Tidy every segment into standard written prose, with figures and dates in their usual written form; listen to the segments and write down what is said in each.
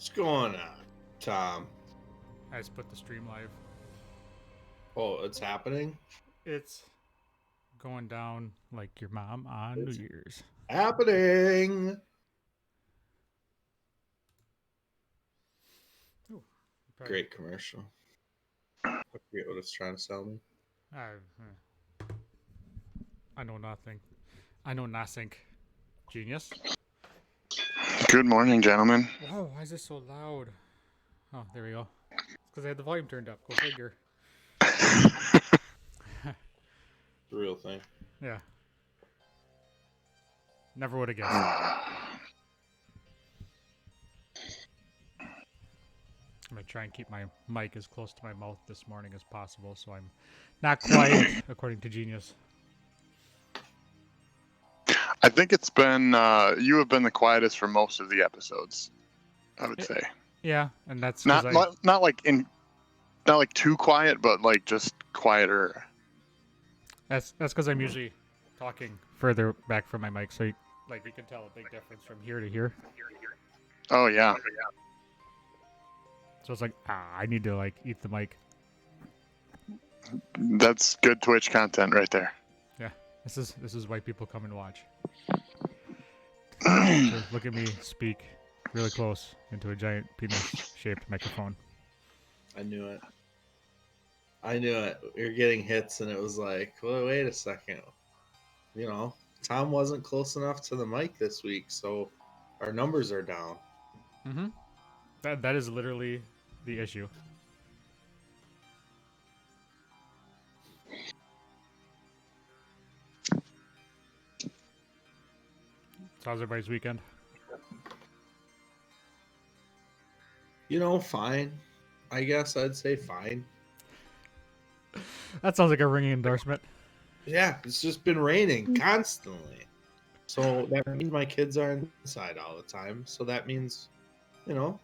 What's going on, Tom? I just put the stream live. Oh, it's happening? It's going down like your mom on New Year's. Happening! Ooh, Great commercial. I forget what it's trying to sell me. I know nothing. I know nothing. Genius. Good morning, gentlemen. Whoa, why is this so loud? Oh, there we go. It's because I had the volume turned up. Go figure. The real thing. Yeah. Never would have guessed. I'm going to try and keep my mic as close to my mouth this morning as possible so I'm not quiet, according to Genius. I think it's been you have been the quietest for most of the episodes, I would say. Yeah, and that's not like too quiet, but like just quieter. That's because I'm usually talking further back from my mic, so you can tell a big difference from here to here. Oh yeah. So it's like, I need to eat the mic. That's good Twitch content right there. Yeah, this is why people come and watch. Look at me speak really close into a giant penis-shaped microphone. I knew it. You're getting hits, and it was like, well, wait a second. You know, Tom wasn't close enough to the mic this week, so our numbers are down. Mm-hmm. That is literally the issue. So how's everybody's weekend? You know, fine. I guess I'd say fine. That sounds like a ringing endorsement. Yeah, it's just been raining constantly. So that means my kids are inside all the time. So that means, you know.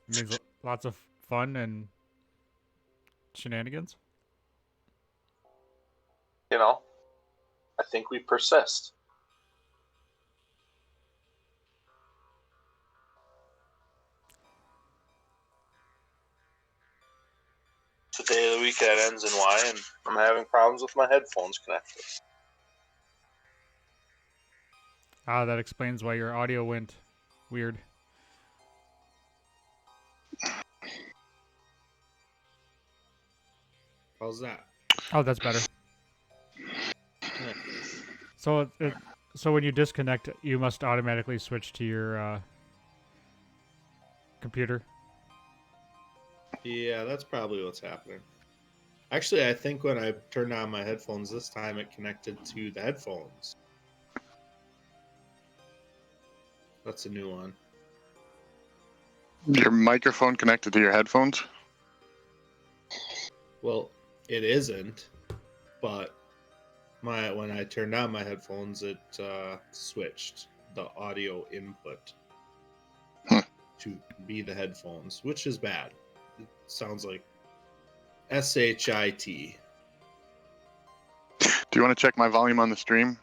It means lots of fun and shenanigans. You know, I think we persist. It's the day of the week that ends in Y, and I'm having problems with my headphones connected. That explains why your audio went weird. How's that? Oh, that's better. Yeah. So when you disconnect, you must automatically switch to your computer. Yeah, that's probably what's happening. Actually, I think when I turned on my headphones this time, it connected to the headphones. That's a new one. Your microphone connected to your headphones? Well, it isn't, but when I turned on my headphones, it switched the audio input to be the headphones, which is bad. It sounds like SHIT. Do you want to check my volume on the stream?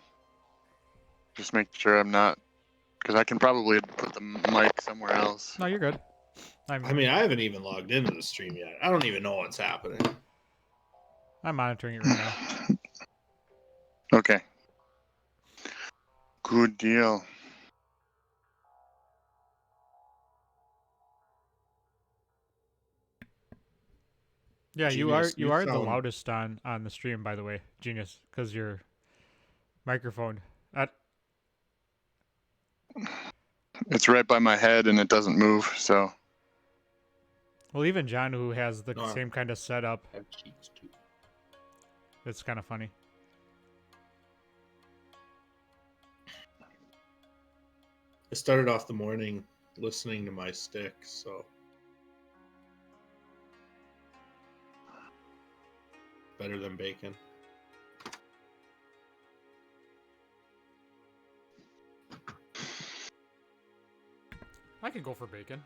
Just make sure I'm not, because I can probably put the mic somewhere else. No, you're good. I mean, I haven't even logged into the stream yet. I don't even know what's happening. I'm monitoring it right now. Okay. Good deal. Yeah, Genius, you are the sound... loudest on the stream, by the way, Genius, because your microphone. It's right by my head and it doesn't move, so. Well, even John, who has the same kind of setup, it's kind of funny. I started off the morning listening to my stick, so better than bacon. I could go for bacon.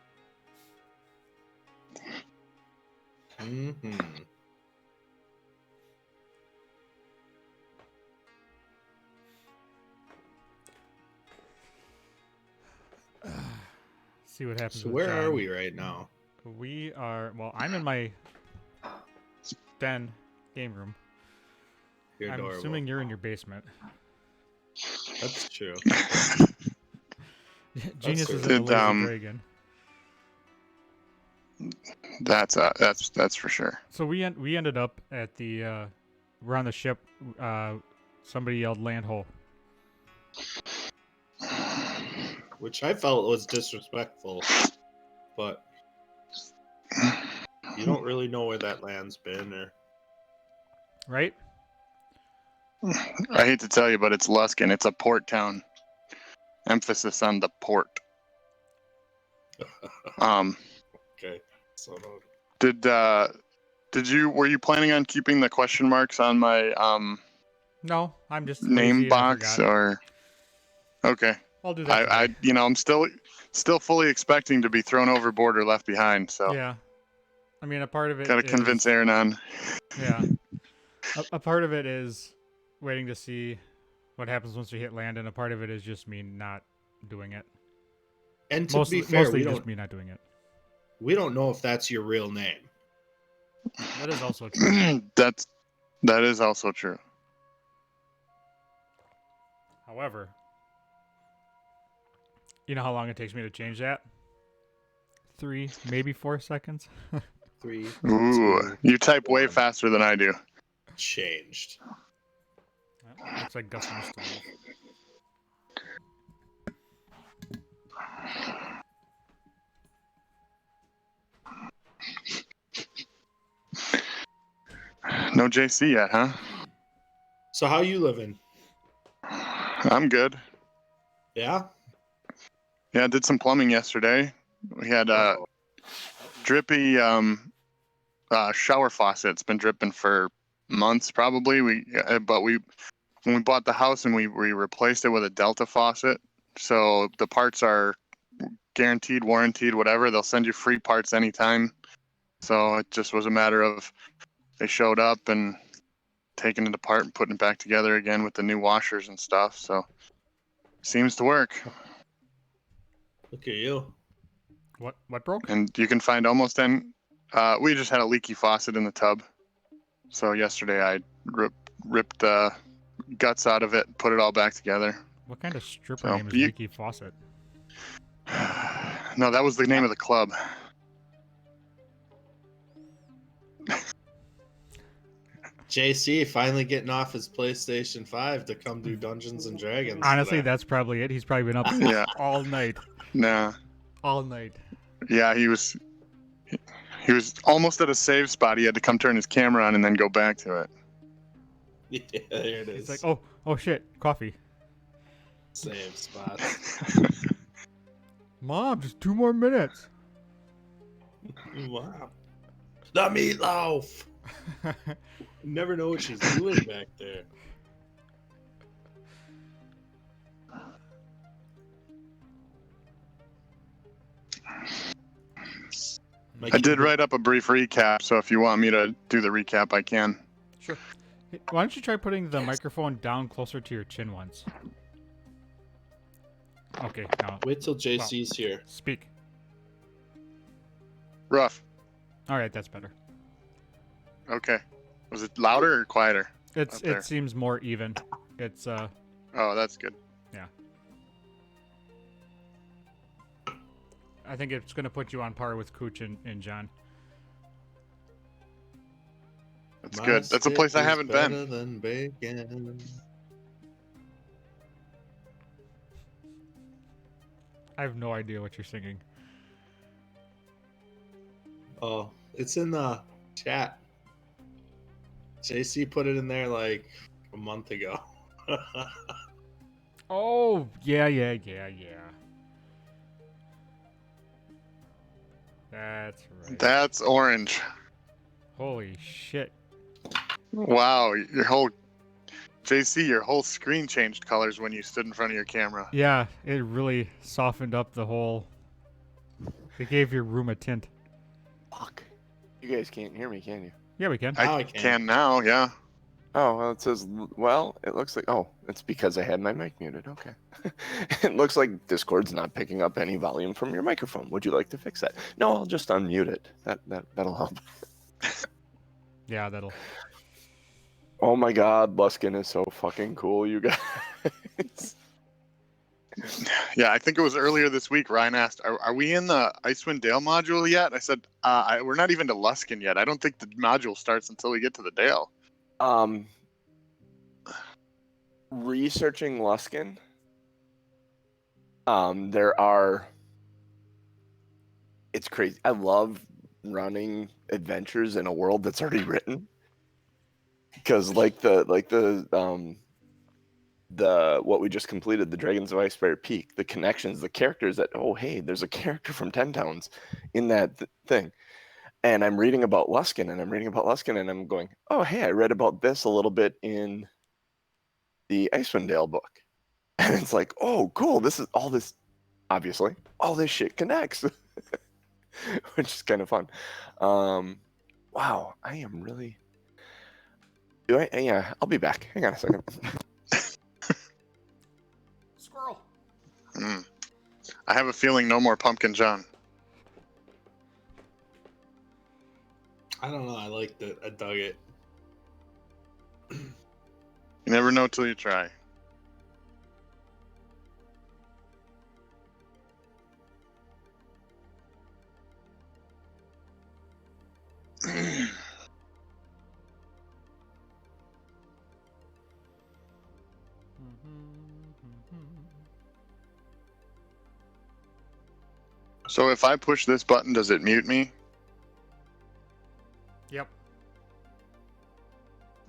Mm-hmm. see what happens. So with where are John. we right now? We are. Well, I'm in my den game room. You're I'm adorable. assuming you're in your basement. That's true. Genius is true. in the lazy dragon. That's for sure. So we ended up at the we're on the ship. Somebody yelled land hole. Which I felt was disrespectful, but you don't really know where that land's been, or Right? I hate to tell you, but it's Luskan. It's a port town. Emphasis on the port. okay. So were you planning on keeping the question marks on my No, I'm just name lazy box, and I forgot. or okay? I'll do that. I'm still fully expecting to be thrown overboard or left behind. So Yeah, I mean, a part of it gotta convince Aaron on. Yeah, a part of it is waiting to see what happens once we hit land, and a part of it is just me not doing it. and to be fair, mostly just me not doing it. We don't know if that's your real name. That is also true. That is also true. However, you know how long it takes me to change that? 3, maybe 4 seconds. 3. Ooh, 2, you type way 1. faster than I do. Changed. Well, looks like Gus missed the move. No JC yet, huh? So how you living? I'm good. Yeah. Yeah, I did some plumbing yesterday. We had drippy shower faucet. It's been dripping for months probably. When we bought the house and we replaced it with a Delta faucet. So the parts are guaranteed, warranted, whatever. They'll send you free parts anytime. So it just was a matter of they showed up and taking it apart and putting it back together again with the new washers and stuff. So seems to work. Look at you. What broke? And you can find almost any. We just had a leaky faucet in the tub. So yesterday I ripped the guts out of it, put it all back together. What kind of stripper name is Leaky Faucet? No, that was the name of the club. JC finally getting off his PlayStation 5 to come do Dungeons and Dragons. Honestly, today. that's probably it. He's probably been up all night. Nah. All night. Yeah, he was almost at a save spot. He had to come turn his camera on and then go back to it. Yeah, there it is. It's like, oh shit, coffee. Save spot. Mom, just 2 more minutes. Wow. The meatloaf. Never know what she's doing back there. I did write up a brief recap, so if you want me to do the recap, I can. Sure. Hey, why don't you try putting the microphone down closer to your chin once? Okay, now Wait till JC's here. speak. Rough. All right, that's better. Okay. Was it louder or quieter? It seems more even. It's Oh, that's good. yeah. I think it's gonna put you on par with Cooch and John. That's good. That's a place I haven't been. Than bacon. I have no idea what you're singing. Oh, it's in the chat. JC put it in there like a month ago. Oh, yeah. That's right. That's orange. Holy shit. Wow, your whole screen changed colors when you stood in front of your camera. Yeah, it really softened up the whole... It gave your room a tint. Fuck. You guys can't hear me, can you? Yeah, we can. Now I can now, yeah. Oh, well, it says, well, it looks like, oh, it's because I had my mic muted. Okay. It looks like Discord's not picking up any volume from your microphone. Would you like to fix that? No, I'll just unmute it. That'll help. Yeah, that'll. Oh my God, Luskan is so fucking cool, you guys. Yeah, I think it was earlier this week. Ryan asked, "Are we in the Icewind Dale module yet?" I said, "We're not even to Luskan yet. I don't think the module starts until we get to the Dale." Researching Luskan, there are. It's crazy. I love running adventures in a world that's already written, because the what we just completed, the Dragons of Icefire Peak, the connections, the characters that, oh hey, there's a character from Ten Towns in that thing, and I'm reading about Luskan, and I'm going, oh hey, I read about this a little bit in the Icewind Dale book, and it's like, oh cool, this is all this, obviously all this shit connects, which is kind of fun. Wow, I am really. Yeah, I'll be back. Hang on a second. Squirrel. I have a feeling no more Pumpkin John. I don't know. I liked it. I dug it. You never know till you try. So if I push this button, does it mute me? Yep.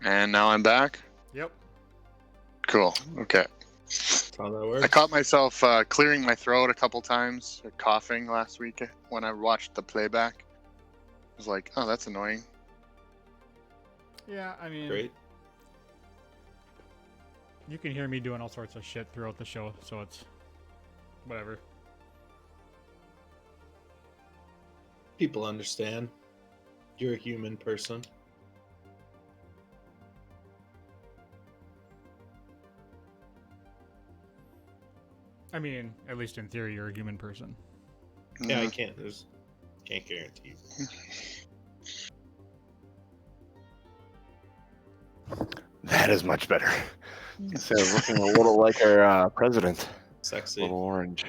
And now I'm back? Yep. Cool. Okay. That's how that works. I caught myself clearing my throat a couple times, or coughing last week when I watched the playback. I was like, oh, that's annoying. Yeah, I mean, Great. you can hear me doing all sorts of shit throughout the show, so it's whatever. People understand. You're a human person. I mean, at least in theory, you're a human person. Yeah, I can't. Can't guarantee. That is much better. So looking a little like our president. A Sexy. little orange.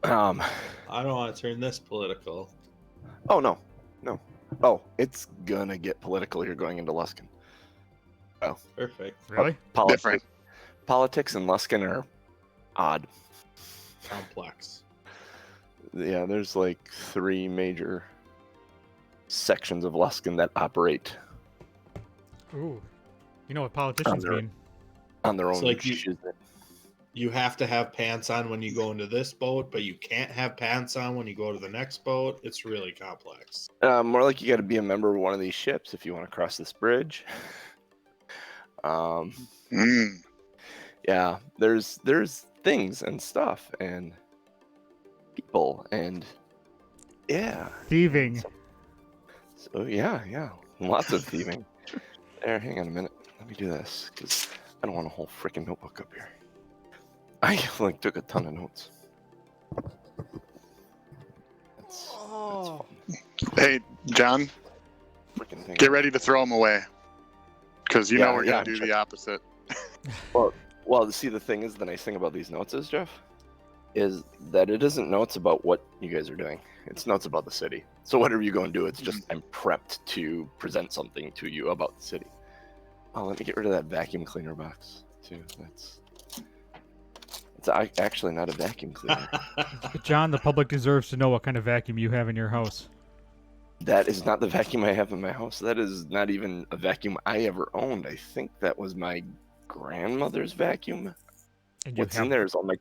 I don't want to turn this political. Oh no. Oh, it's gonna get political here going into Luskan. Oh, Perfect. Really? Different. Politics and Luskan are odd. Complex. Yeah, there's like 3 major sections of Luskan that operate Ooh. You know what politicians mean? on their It's own. like you have to have pants on when you go into this boat, but you can't have pants on when you go to the next boat. It's really complex. More like you got to be a member of one of these ships if you want to cross this bridge. Yeah, there's things and stuff and people and yeah. Thieving. So yeah, lots of thieving. There, hang on a minute. Let me do this because I don't want a whole freaking notebook up here. I like took a ton of notes. That's fun. Hey, John, Freaking thing. get ready to throw them away. Because you know we're going to do check. the opposite. Well, see, the thing is, the nice thing about these notes is, Jeff, is that it isn't notes about what you guys are doing. It's notes about the city. So whatever you go and do, it's just I'm prepped to present something to you about the city. Oh, let me get rid of that vacuum cleaner box too. It's actually not a vacuum cleaner. John, the public deserves to know what kind of vacuum you have in your house. That is not the vacuum I have in my house. That is not even a vacuum I ever owned. I think that was my grandmother's vacuum. And What's in there is all my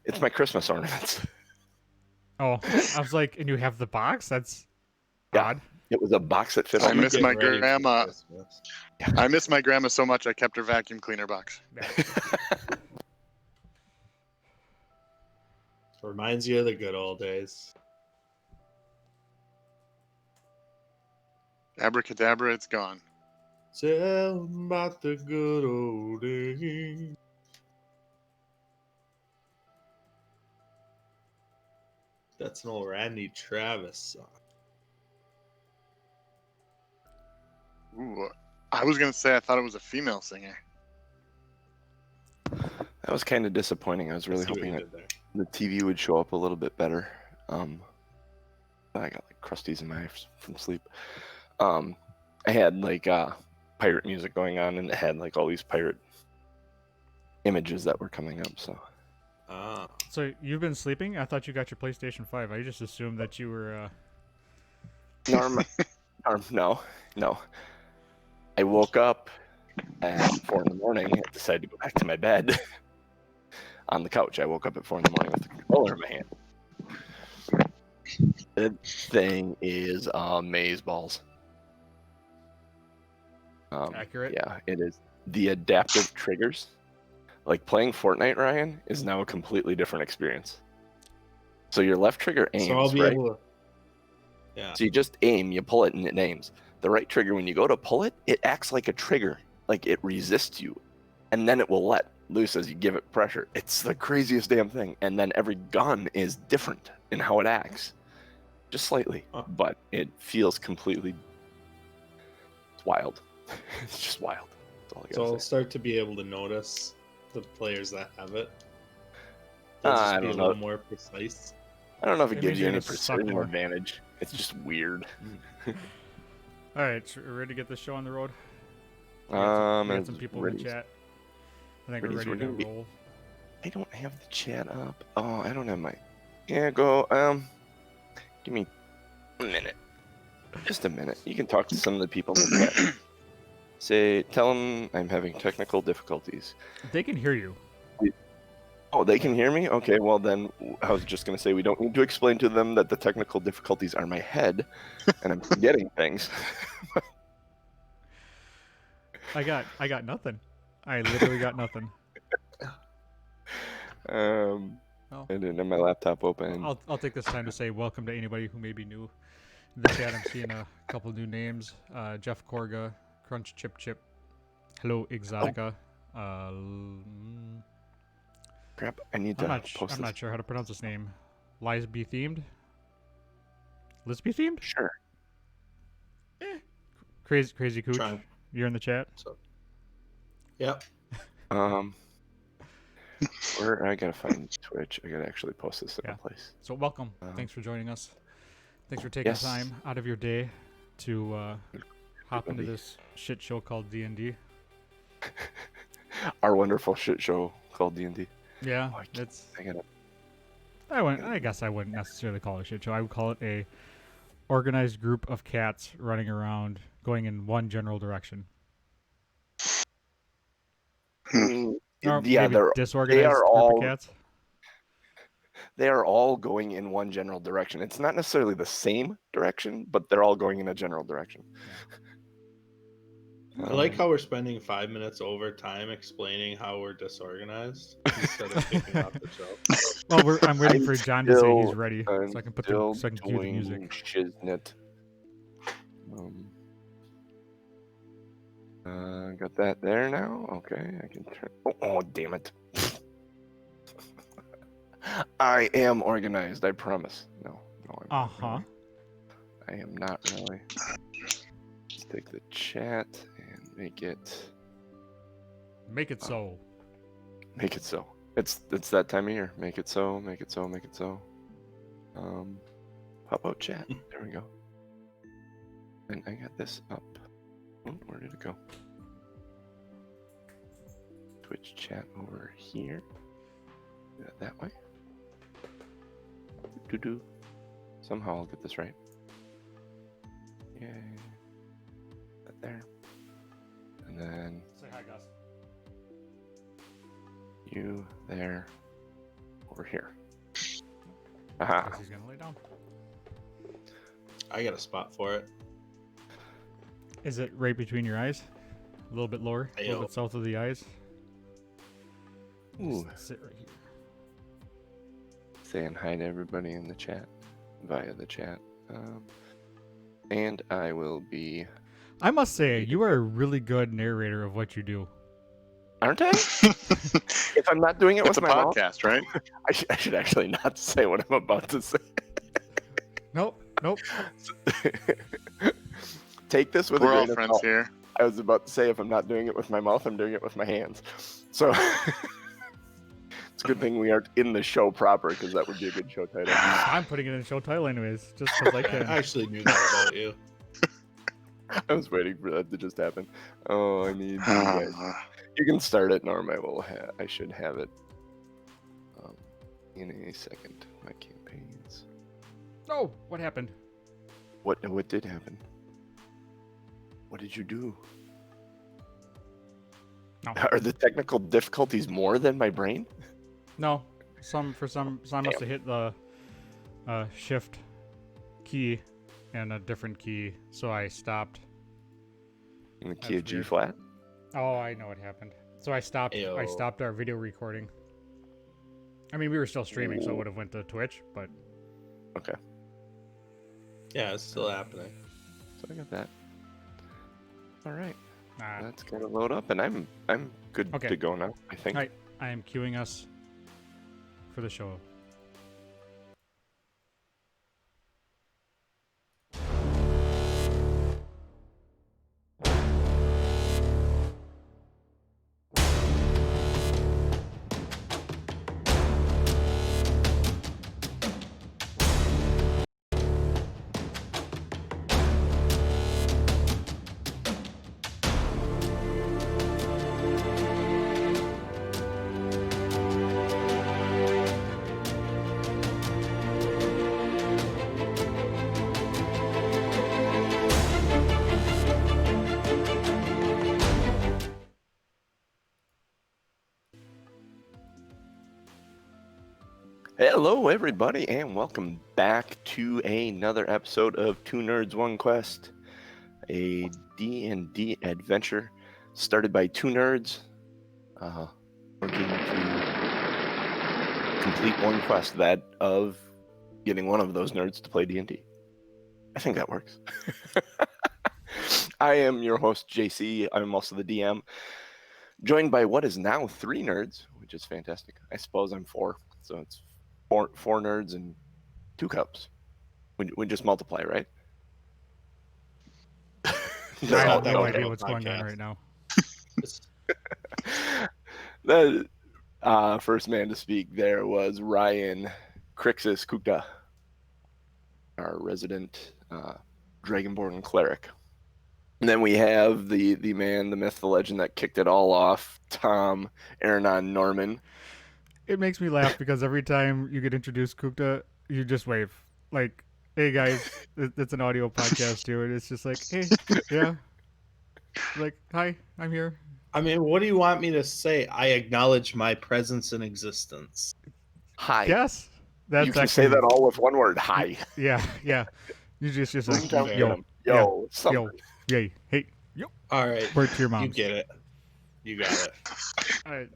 it's my Christmas ornaments. Oh, I was like, and you have the box? That's Yeah. odd. It was a box that fit I on my miss my Getting ready for grandma. Christmas. I miss my grandma so much I kept her vacuum cleaner box. Reminds you of the good old days. Abracadabra, it's gone. Tell 'em about the good old days. That's an old Randy Travis song. Ooh, I was gonna say I thought it was a female singer. That was kind of disappointing. I was really See what hoping you that did there. the TV would show up a little bit better. I got like crusties in my eyes from sleep. I had like pirate music going on, and it had like all these pirate images that were coming up. So Ah, So you've been sleeping? I thought you got your PlayStation 5. I just assumed that you were. no. I woke up at 4 in the morning and decided to go back to my bed on the couch. I woke up at 4 in the morning with the controller in my hand. That thing is maze balls. Accurate? Yeah, it is. The adaptive triggers, like playing Fortnite, Ryan, is now a completely different experience. So your left trigger aims, so I'll be right? able to. Yeah. So you just aim, you pull it, and it aims. The right trigger, when you go to pull it, it acts like a trigger, like it resists you, and then it will let loose as you give it pressure. It's the craziest damn thing. And then every gun is different in how it acts, just slightly, but it feels completely. It's wild. It's just wild. That's all I So gotta I'll say. start to be able to notice the players that have it. They'll I just be a don't little know. more precise. I don't know if it It gives means you you're any gonna suck precision more. advantage. It's just weird. All right, so we're ready to get this show on the road? We Um, got some people in ready- the chat. I think ready- we're ready we're to gonna be- roll. I don't have the chat up. Oh, I don't have my. Yeah, go. Give me a minute. Just a minute. You can talk to some of the people in the chat. Tell them I'm having technical difficulties. They can hear you. Oh, they can hear me? Okay, well then, I was just going to say we don't need to explain to them that the technical difficulties are my head, and I'm forgetting things. I got nothing. I literally got nothing. I didn't have my laptop open. I'll take this time to say welcome to anybody who may be new in the chat. I'm seeing a couple new names. Jeff Korga, Crunch Chip Chip, Hello Exotica. Crap, I need to post this. I'm not sure how to pronounce this name. Lisby themed? Lisby themed? Sure. Crazy Cooch. Try. You're in the chat? So, yep. Where I gotta find Twitch. I gotta actually post this in a place. So welcome. Thanks for joining us. Thanks for taking time out of your day to hop into this shit show called D&D. Our wonderful shit show called D&D. Yeah, I guess I wouldn't necessarily call it a shit show. I would call it a organized group of cats running around, going in one general direction. Or Yeah, maybe disorganized group of cats. They are all going in one general direction. It's not necessarily the same direction, but they're all going in a general direction. I like how we're spending 5 minutes over time explaining how we're disorganized instead of kicking off the show. Well, I'm waiting for John to say he's ready, so I can put still so I can cue the music. Shiznit. Got that there now. Okay, I can turn. Oh, damn it! I am organized. I promise. No, I'm not really. I am not really. Let's take the chat and make it. Make it so. Make it so. It's that time of year. Make it so. Make it so. Make it so. Pop out chat. There we go. And I got this up. Oh, where did it go? Twitch chat over here. Do that way. Do. Somehow I'll get this right. Yay. That there. And then. Say hi, Gus. You there. Over here. Aha. He's gonna lay down. I got a spot for it. Is it right between your eyes? A little bit lower? A little bit south of the eyes? Ooh. Just sit right here. Saying hi to everybody in the chat via the chat. And I will be. I must say, you are a really good narrator of what you do. Aren't I? If I'm not doing it It's with a my mouth, podcast, right? I should actually not say what I'm about to say. Nope. Take this with We're a all grain of friends salt. here. I was about to say, if I'm not doing it with my mouth, I'm doing it with my hands. So it's a good thing we aren't in the show proper, because that would be a good show title. I'm putting it in the show title anyways, just because I I can. actually knew that about you. I was waiting for that to just happen. Oh, I need you guys. You can start it, Norm. I should have it in a second. My campaigns. Oh, what happened? What did happen? What did you do? No. Are the technical difficulties more than my brain? No. So I must have hit the shift key and a different key, so I stopped. In the key of That's G weird. flat? Oh, I know what happened. So I stopped. I Ayo. stopped our video recording. I mean, we were still streaming, so it would have went to Twitch, but Okay, Yeah, it's still happening. so I got that. All right, nah. that's gonna load up, and I'm good Okay. to go now. I think. All right, I am queuing us for the show. Hello, everybody, and welcome back to another episode of Two Nerds, One Quest, a D&D adventure started by two nerds working to complete one quest, that of getting one of those nerds to play D&D. I think that works. I am your host, JC. I'm also the DM, joined by what is now 3 nerds, which is fantastic. I suppose I'm 4, so it's four nerds and 2 cups. We just multiply, right? I No, have that no would idea be a what's going on podcast. right now. The first man to speak there was Ryan Krixis Kukta, our resident Dragonborn cleric. And then we have the man, the myth, the legend that kicked it all off, Tom Aaronon Norman. It makes me laugh because every time you get introduced, Kukta, you just wave. Like, hey guys, it's an audio podcast too, and it's just like, hey, yeah. Like, hi, I'm here. I mean, what do you want me to say? I acknowledge my presence in existence. Hi. Yes. That's You can actually, say that all with one word, hi. Yeah. You just Bring like, down yo, him. Yo, something. yay, hey, All right, word to your you mom. get it. You got it.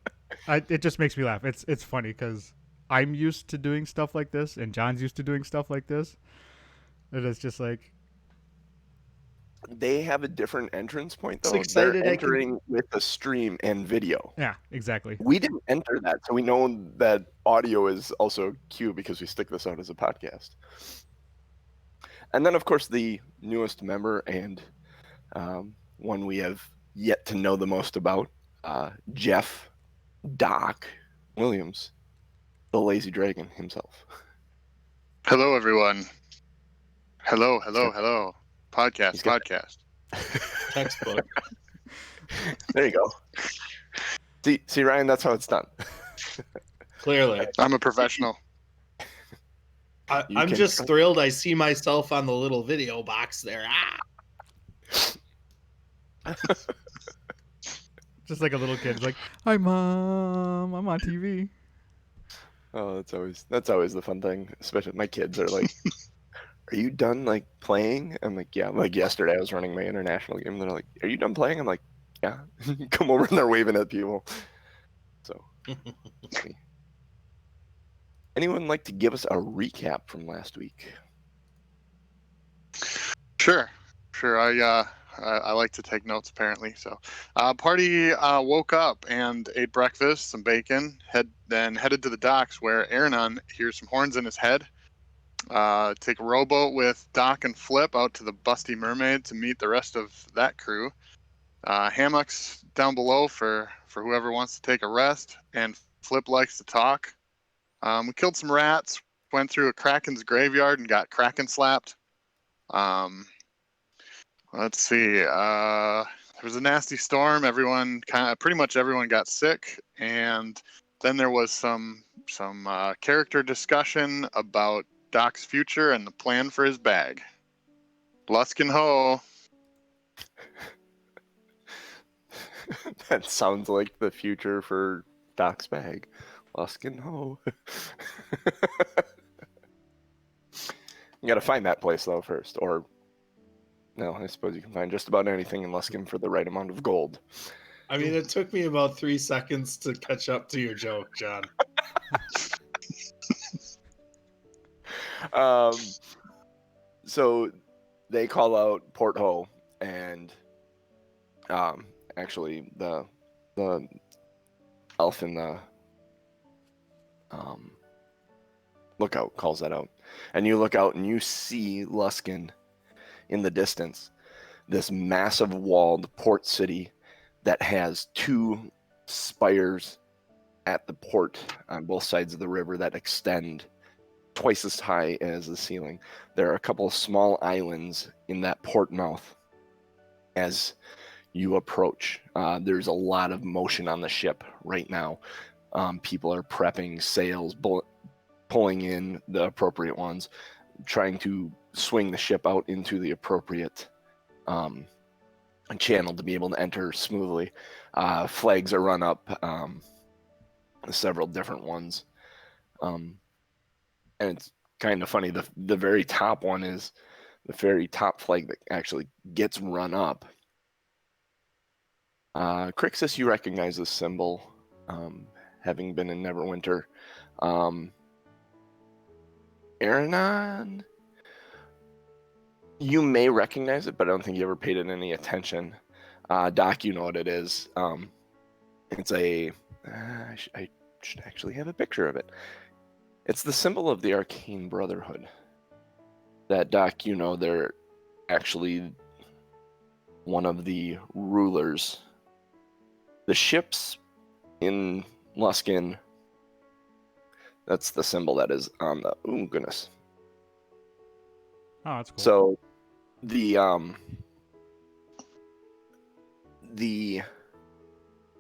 It just makes me laugh. It's funny because I'm used to doing stuff like this, and John's used to doing stuff like this. And it's just like, They have a different entrance point, though. So excited They're I can- entering with the stream and video. yeah, exactly. We didn't enter that, so we know that audio is also queue because we stick this out as a podcast. And then, of course, the newest member and one we have yet to know the most about, Jeff Doc Williams, the Lazy Dragon himself. Hello, everyone. Hello. Podcast. He's got- Textbook. There you go. See, Ryan, that's how it's done. Clearly, I'm a professional. You I'm can just trust- thrilled. I see myself on the little video box there. Just like a little kid, like, hi mom, I'm on TV. Oh, that's always the fun thing. Especially my kids are like, "Are you done like playing?" I'm like, "Yeah." Like yesterday, I was running my international game. And they're like, "Are you done playing?" I'm like, "Yeah." Come over and they're waving at people. So, anyone like to give us a recap from last week? Sure. I like to take notes apparently. So, party woke up and ate breakfast, some bacon. Then headed to the docks where Aranon hears some horns in his head. Take a rowboat with Doc and Flip out to the Busty Mermaid to meet the rest of that crew. Hammocks down below for whoever wants to take a rest. And Flip likes to talk. We killed some rats. Went through a Kraken's graveyard and got Kraken slapped. Let's see. There was a nasty storm. Pretty much everyone got sick, and then there was some character discussion about Doc's future and the plan for his bag. Luskan ho. That sounds like the future for Doc's bag. Luskan ho. You gotta find that place though first, or no, I suppose you can find just about anything in Luskan for the right amount of gold. I mean, it took me about 3 seconds to catch up to your joke, John. So they call out Port Ho, and actually the elf in the lookout calls that out, and you look out and you see Luskan in the distance, this massive walled port city that has 2 spires at the port on both sides of the river that extend twice as high as the ceiling. There are a couple of small islands in that port mouth as you approach. There's a lot of motion on the ship right now. People are prepping sails, pulling in the appropriate ones, trying to swing the ship out into the appropriate channel to be able to enter smoothly. Flags are run up, several different ones. And it's kind of funny, the very top one is the very top flag that actually gets run up. Krixis, you recognize this symbol, having been in Neverwinter. Aranon, you may recognize it, but I don't think you ever paid it any attention. Doc, you know what it is. It's a... I should actually have a picture of it. It's the symbol of the Arcane Brotherhood. That, Doc, you know, they're actually one of the rulers. The ships in Luskan, that's the symbol that is on the... Oh, goodness. Oh, that's cool. So, the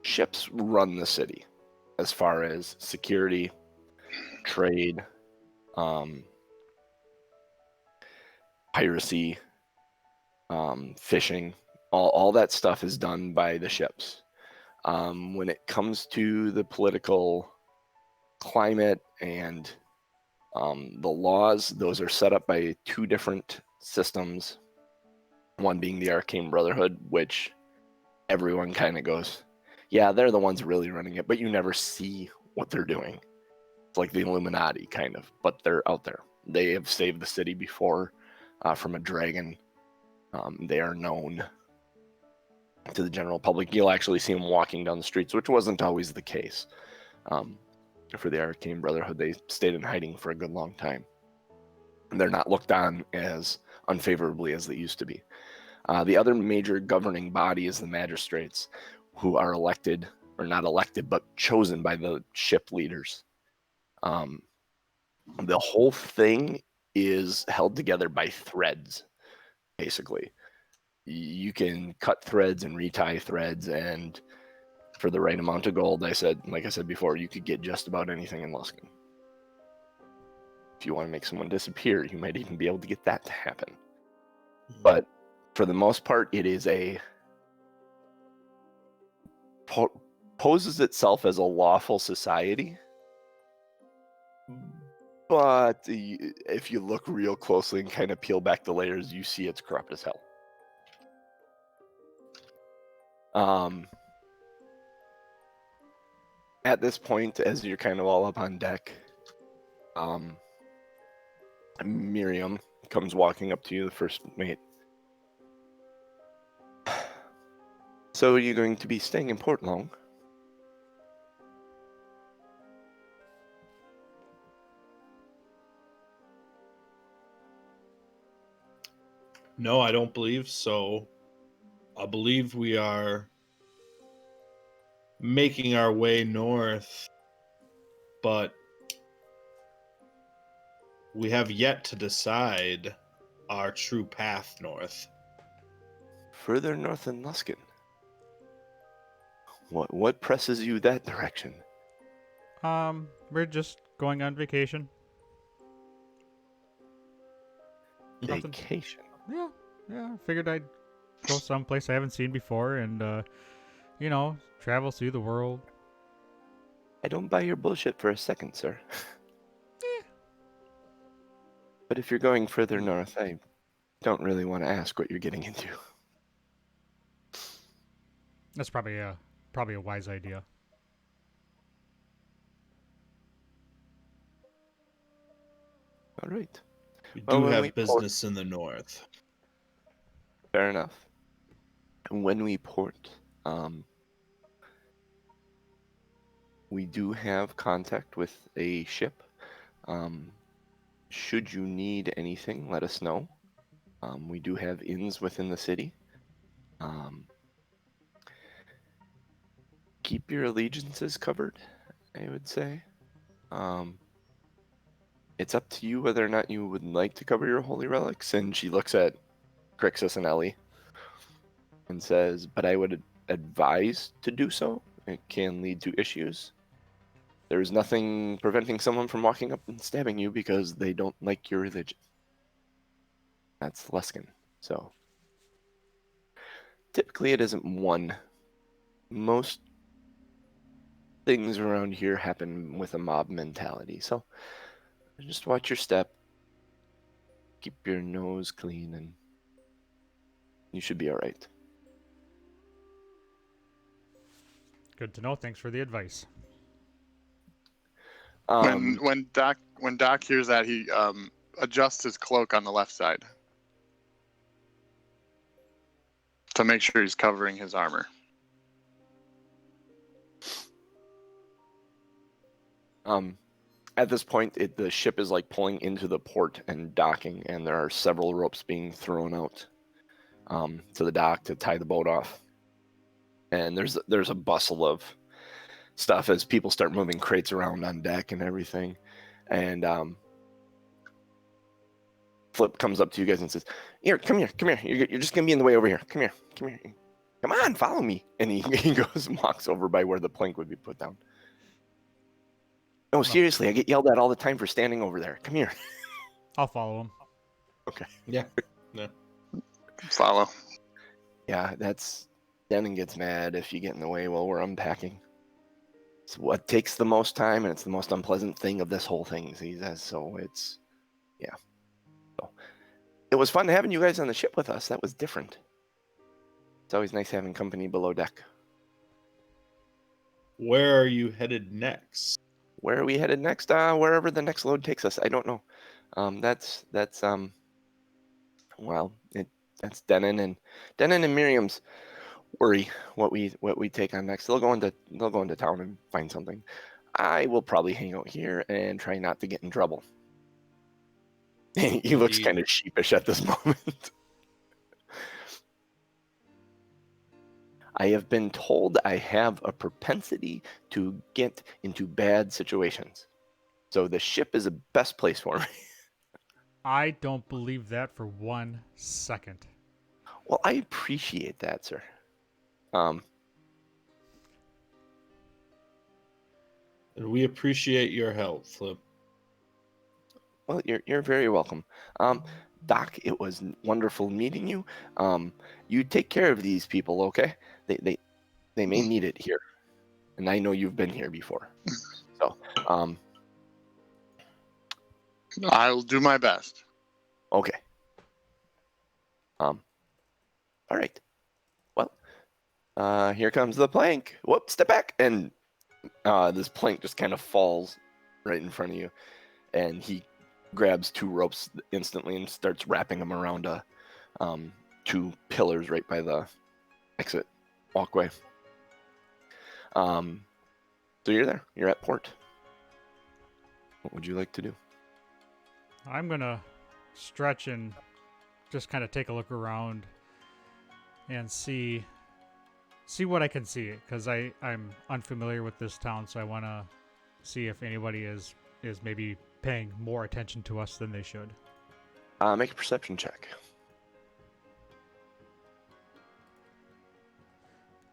ships run the city as far as security, trade, piracy, fishing. All that stuff is done by the ships. When it comes to the political climate and the laws, those are set up by 2 different systems. One being the Arcane Brotherhood, which everyone kind of goes, yeah, they're the ones really running it, but you never see what they're doing. It's like the Illuminati, kind of, but they're out there. They have saved the city before from a dragon. They are known to the general public. You'll actually see them walking down the streets, which wasn't always the case. For the Arcane Brotherhood, they stayed in hiding for a good long time. They're not looked on as unfavorably as they used to be. The other major governing body is the magistrates, who are elected, or not elected, but chosen by the ship leaders. The whole thing is held together by threads, basically. You can cut threads and retie threads, and for the right amount of gold, like I said before, you could get just about anything in Luskan. If you want to make someone disappear, you might even be able to get that to happen. But for the most part, it is poses itself as a lawful society. But if you look real closely and kind of peel back the layers, you see it's corrupt as hell. At this point, as you're kind of all up on deck, Miriam comes walking up to you, the first mate. So are you going to be staying in port long? No, I don't believe so. I believe we are making our way north, but we have yet to decide our true path north. Further north than Luskan. What presses you that direction? We're just going on vacation. Nothing. Vacation. Yeah. I figured I'd go someplace I haven't seen before and, travel through the world. I don't buy your bullshit for a second, sir. But if you're going further north, I don't really want to ask what you're getting into. That's probably a wise idea. All right. We Well, do when have we business in the north. Fair enough. And when we port, we do have contact with a ship. Should you need anything, let us know. We do have inns within the city. Keep your allegiances covered, I would say. It's up to you whether or not you would like to cover your holy relics. And she looks at Krixis and Ellie and says, but I would advise to do so. It can lead to issues. There's nothing preventing someone from walking up and stabbing you because they don't like your religion. That's Luskan. So typically it isn't one. Most things around here happen with a mob mentality. So just watch your step. Keep your nose clean and you should be all right. Good to know. Thanks for the advice. When Doc hears that, he adjusts his cloak on the left side to make sure he's covering his armor. At this point, the ship is like pulling into the port and docking, and there are several ropes being thrown out to the dock to tie the boat off. And there's a bustle of stuff as people start moving crates around on deck and everything. And Flip comes up to you guys and says, "Here, come here. You're just gonna be in the way over here. Come here. Come on, follow me." And he goes and walks over by where the plank would be put down. No, seriously, I get yelled at all the time for standing over there. Come here. I'll follow him. Okay. Yeah. Follow. Yeah, Denon gets mad if you get in the way while we're unpacking. It's what takes the most time, and it's the most unpleasant thing of this whole thing, he says. So it's, yeah. So, it was fun having you guys on the ship with us. That was different. It's always nice having company below deck. Where are you headed next? Where are we headed next? Wherever the next load takes us. I don't know. That's Denon and Miriam's worry what we take on next. They'll go into town and find something. I will probably hang out here and try not to get in trouble. He looks kind of sheepish at this moment. I have been told I have a propensity to get into bad situations. So the ship is the best place for me. I don't believe that for 1 second. Well, I appreciate that, sir. And we appreciate your help, Flip. Well, you're very welcome. Doc, it was wonderful meeting you. You take care of these people, okay? They may need it here. And I know you've been here before. So, I'll do my best. okay. All right. Well, here comes the plank. Whoop, step back. And this plank just kind of falls right in front of you. And he grabs 2 ropes instantly and starts wrapping them around 2 pillars right by the exit walkway. So you're there. You're at port. What would you like to do? I'm gonna stretch and just kind of take a look around and see what I can see, because I'm unfamiliar with this town, so I want to see if anybody is maybe paying more attention to us than they should. Make a perception check.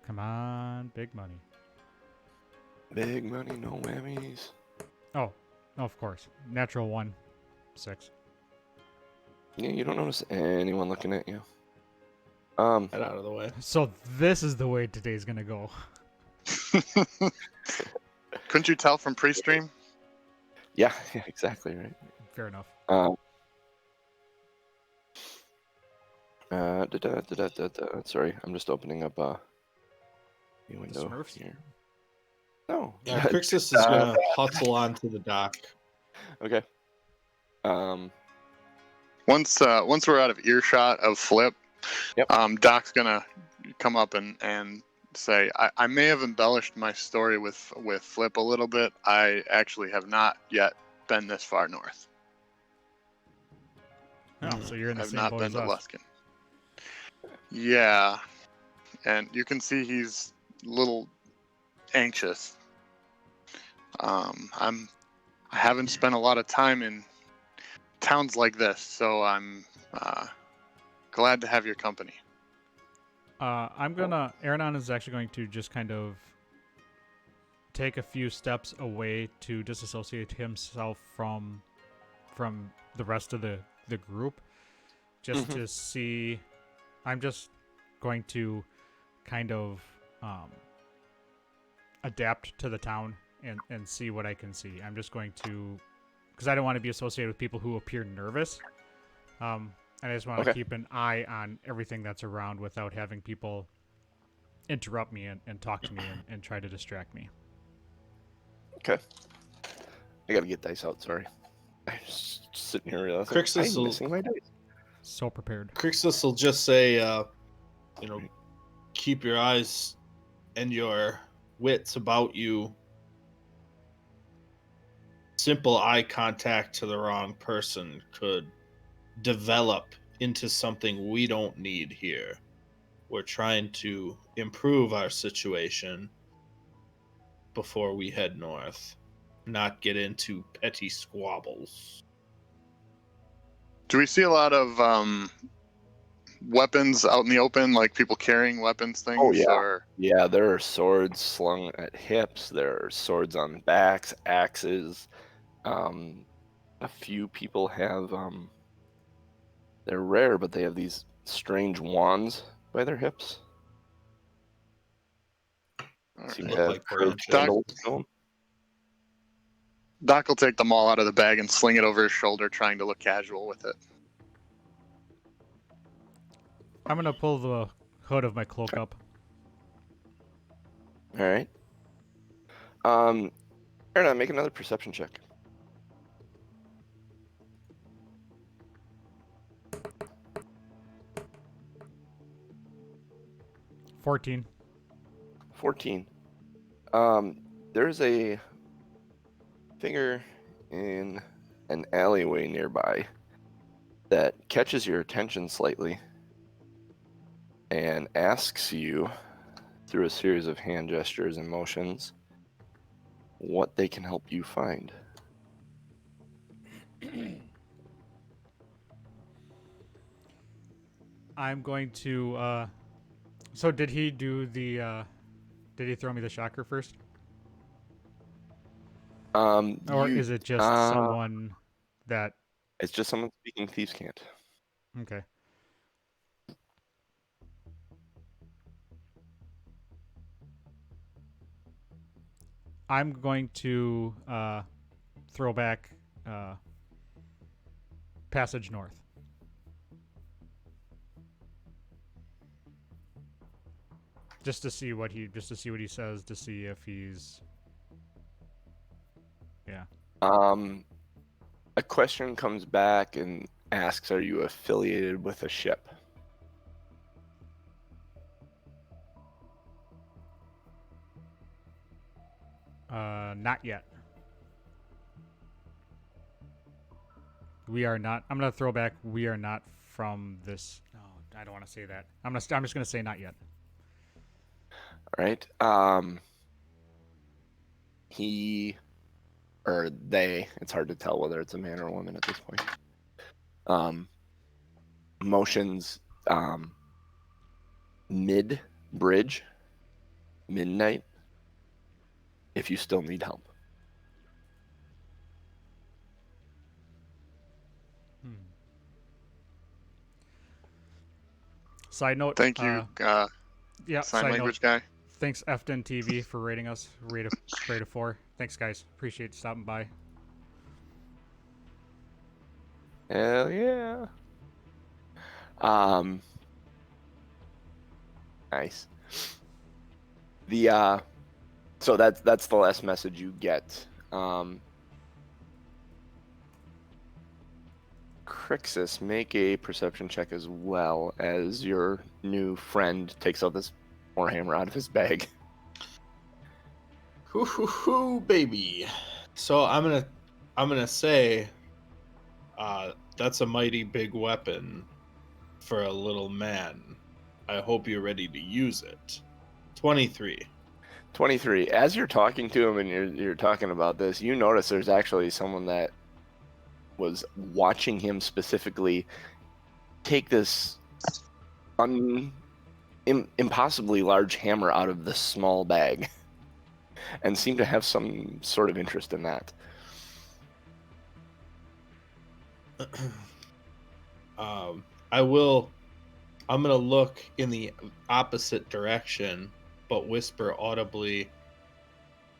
Come on, big money. Big money, no whammies. Oh, of course. Natural 1, 6. Yeah, you don't notice anyone looking at you. Get out of the way. So this is the way today's gonna go. Couldn't you tell from pre-stream? Yeah, exactly right. Fair enough. Sorry, I'm just opening up a new window Smurfs? here. No. Yeah, Krixis is gonna hustle onto the dock. Okay. Once we're out of earshot of Flip, Yep. Doc's gonna come up and say, I may have embellished my story with Flip a little bit. I actually have not yet been this far north. Oh, so you're in the I've same not boat been as to us. Luskan. Yeah, and you can see he's a little anxious. I haven't spent a lot of time in towns like this, so I'm glad to have your company. Aranon is actually going to just kind of take a few steps away to disassociate himself from the rest of the group, just to see. I'm just going to kind of adapt to the town and see what I can see. I'm just going to, because I don't want to be associated with people who appear nervous. And I just want to keep an eye on everything that's around without having people interrupt me and talk to me and try to distract me. Okay. I gotta get dice out, sorry. I'm just sitting here realizing Krixis I'm will- missing my dice. So prepared. Krixis will just say, keep your eyes and your wits about you. Simple eye contact to the wrong person could develop into something we don't need here. We're trying to improve our situation before we head north, not get into petty squabbles. Do we see a lot of weapons out in the open, like people carrying weapons things? Oh, yeah. Or... Yeah, there are swords slung at hips. There are swords on backs, axes. A few people have, they're rare, but they have these strange wands by their hips. All Seem right. to have like curved branches. handles to them. Doc will take them all out of the bag and sling it over his shoulder, trying to look casual with it. I'm going to pull the hood of my cloak up. All right. Aaron, make another perception check. $14. 14. There's a figure in an alleyway nearby that catches your attention slightly and asks you, through a series of hand gestures and motions, what they can help you find. I'm going to. So did he do the? Did he throw me the shocker first, or is it just someone that? It's just someone speaking thieves' cant. Okay. I'm going to throw back passage north. Just to see what he says, to see if he's. Yeah. A question comes back and asks, "Are you affiliated with a ship?" Not yet. We are not. I'm gonna throw back. We are not from this. No, I don't want to say that. I'm just gonna say not yet. All right. He or they. It's hard to tell whether it's a man or a woman at this point. Motions. Mid bridge. Midnight. If you still need help. Side note. Thank you, Yeah. sign Side language note. guy. Thanks, Efton TV, for rating us. Rate of 4. Thanks, guys. Appreciate you stopping by. Hell yeah. Nice. So that's the last message you get. Krixis, make a perception check as well as your new friend takes out this warhammer out of his bag. Hoo, baby. So I'm gonna say, that's a mighty big weapon for a little man. I hope you're ready to use it. 23. 23. As you're talking to him and you're talking about this, you notice there's actually someone that was watching him specifically take this impossibly large hammer out of the small bag and seem to have some sort of interest in that. I'm gonna look in the opposite direction, but whisper audibly,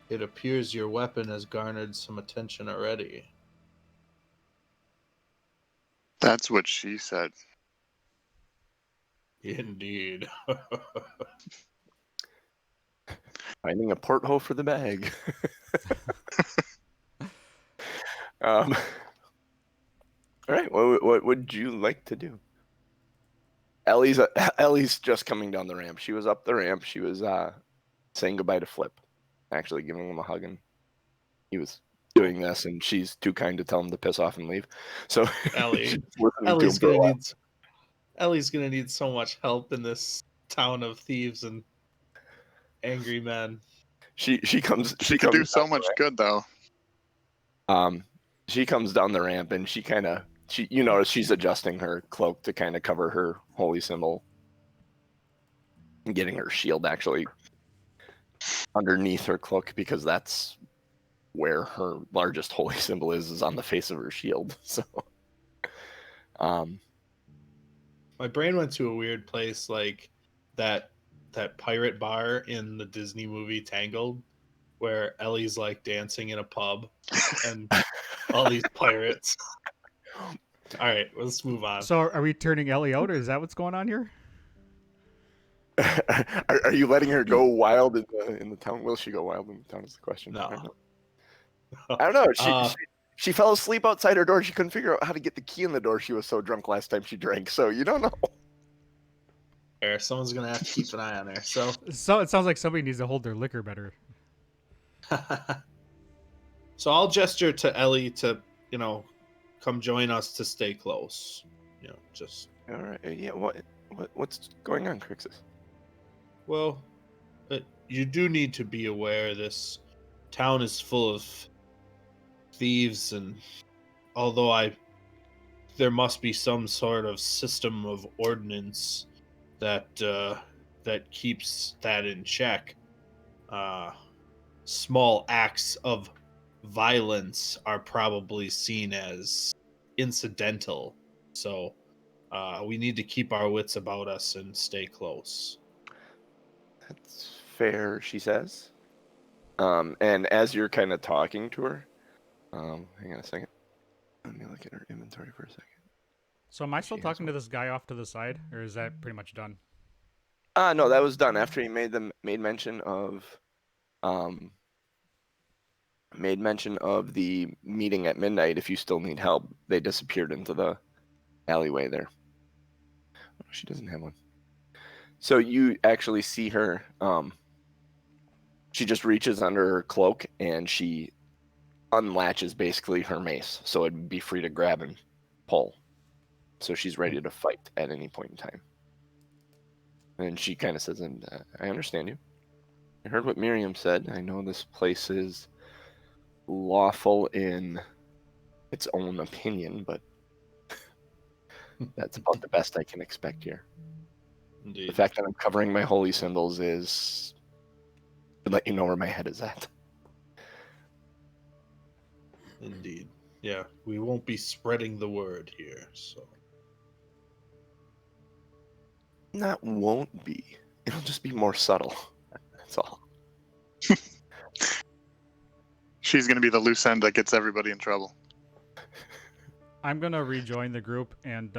"It appears your weapon has garnered some attention already." That's what she said. Indeed. Finding a porthole for the bag. All right, what would you like to do? Ellie's just coming down the ramp. She was up the ramp. She was saying goodbye to Flip, actually giving him a hug, and he was doing this, and she's too kind to tell him to piss off and leave. So Ellie's gonna need so much help in this town of thieves and angry men. She could do so much good though. She comes down the ramp and she you notice she's adjusting her cloak to kind of cover her holy symbol, and getting her shield actually underneath her cloak, because that's where her largest holy symbol is on the face of her shield. So my brain went to a weird place, like that pirate bar in the Disney movie Tangled, where Ellie's like dancing in a pub and all these pirates. All right, let's move on. So, are we turning Ellie out, or is that what's going on here? are you letting her go wild in the town? Will she go wild in the town is the question. No. I don't know. She fell asleep outside her door. She couldn't figure out how to get the key in the door. She was so drunk last time she drank. So you don't know. Someone's gonna have to keep an eye on her. So it sounds like somebody needs to hold their liquor better. So I'll gesture to Ellie to, come join us to stay close. Just. All right. Yeah. What's going on, Krixis? Well, you do need to be aware this town is full of thieves, and although there must be some sort of system of ordinance that keeps that in check. Small acts of violence are probably seen as incidental, so we need to keep our wits about us and stay close. That's fair, she says. And as you're kind of talking to her, hang on a second. Let me look at her inventory for a second. So am I still talking to this guy off to the side, or is that pretty much done? No, that was done after he made mention of the meeting at midnight. If you still need help, they disappeared into the alleyway there. Oh, she doesn't have one. So you actually see her She just reaches under her cloak and she unlatches basically her mace, so it'd be free to grab and pull. So she's ready to fight at any point in time. And she kind of says, and I understand you. I heard what Miriam said. I know this place is lawful in its own opinion, but that's about the best I can expect here. Indeed. The fact that I'm covering my holy symbols is to let you know where my head is at. Indeed. Yeah, we won't be spreading the word here, so. That won't be. It'll just be more subtle. That's all. She's going to be the loose end that gets everybody in trouble. I'm gonna rejoin the group and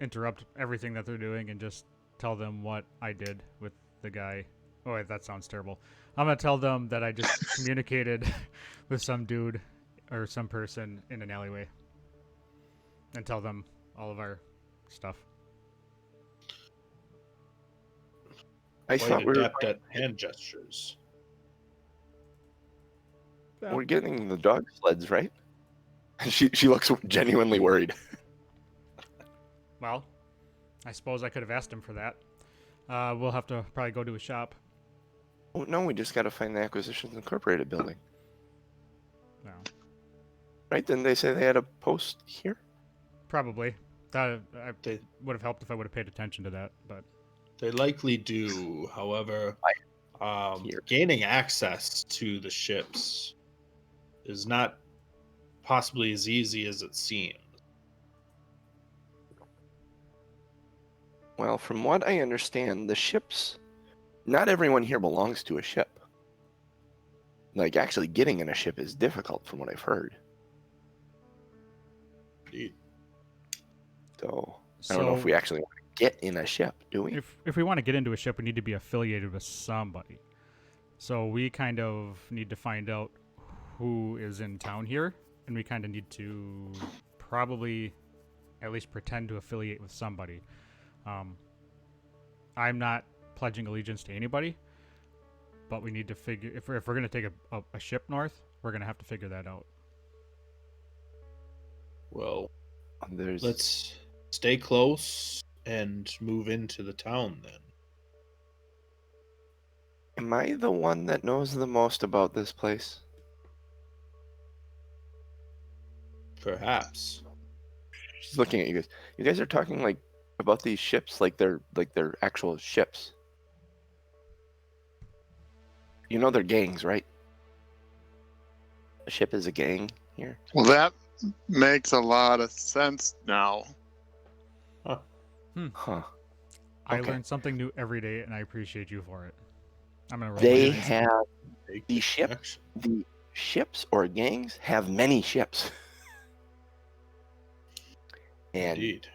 interrupt everything that they're doing and just tell them what I did with the guy. Oh wait, that sounds terrible. I'm gonna tell them that I just communicated with some dude or some person in an alleyway, and tell them all of our stuff. I Quite thought we were, adept at hand gestures. we're getting the dog sleds, right? She looks genuinely worried. Well, I suppose I could have asked him for that. We'll have to probably go to a shop. Oh, no, we just got to find the Acquisitions Incorporated building. No. Right? Didn't they say they had a post here? Probably. That They would have helped if I would have paid attention to that, but they likely do. However, Here. gaining access to the ships is not possibly as easy as it seems. Well, from what I understand, the ships, not everyone here belongs to a ship. Like, actually getting in a ship is difficult from what I've heard. Indeed. So, I don't know if we actually want to get in a ship, do we? If we want to get into a ship, we need to be affiliated with somebody. So we kind of need to find out who is in town here, and we kind of need to probably at least pretend to affiliate with somebody. I'm not pledging allegiance to anybody, but we need to figure if we're going to take a ship north, we're going to have to figure that out. Well, There's let's stay close and move into the town then. Am I the one that knows the most about this place? Perhaps. She's looking at you guys. You guys are talking like about these ships like they're actual ships. You know they're gangs, right? A ship is a gang here. Well, that makes a lot of sense now. Huh. I Okay. learn something new every day, and I appreciate you for it. I'm gonna roll They my eyes. have Take the ship. action. The ships or gangs have many ships. And Indeed.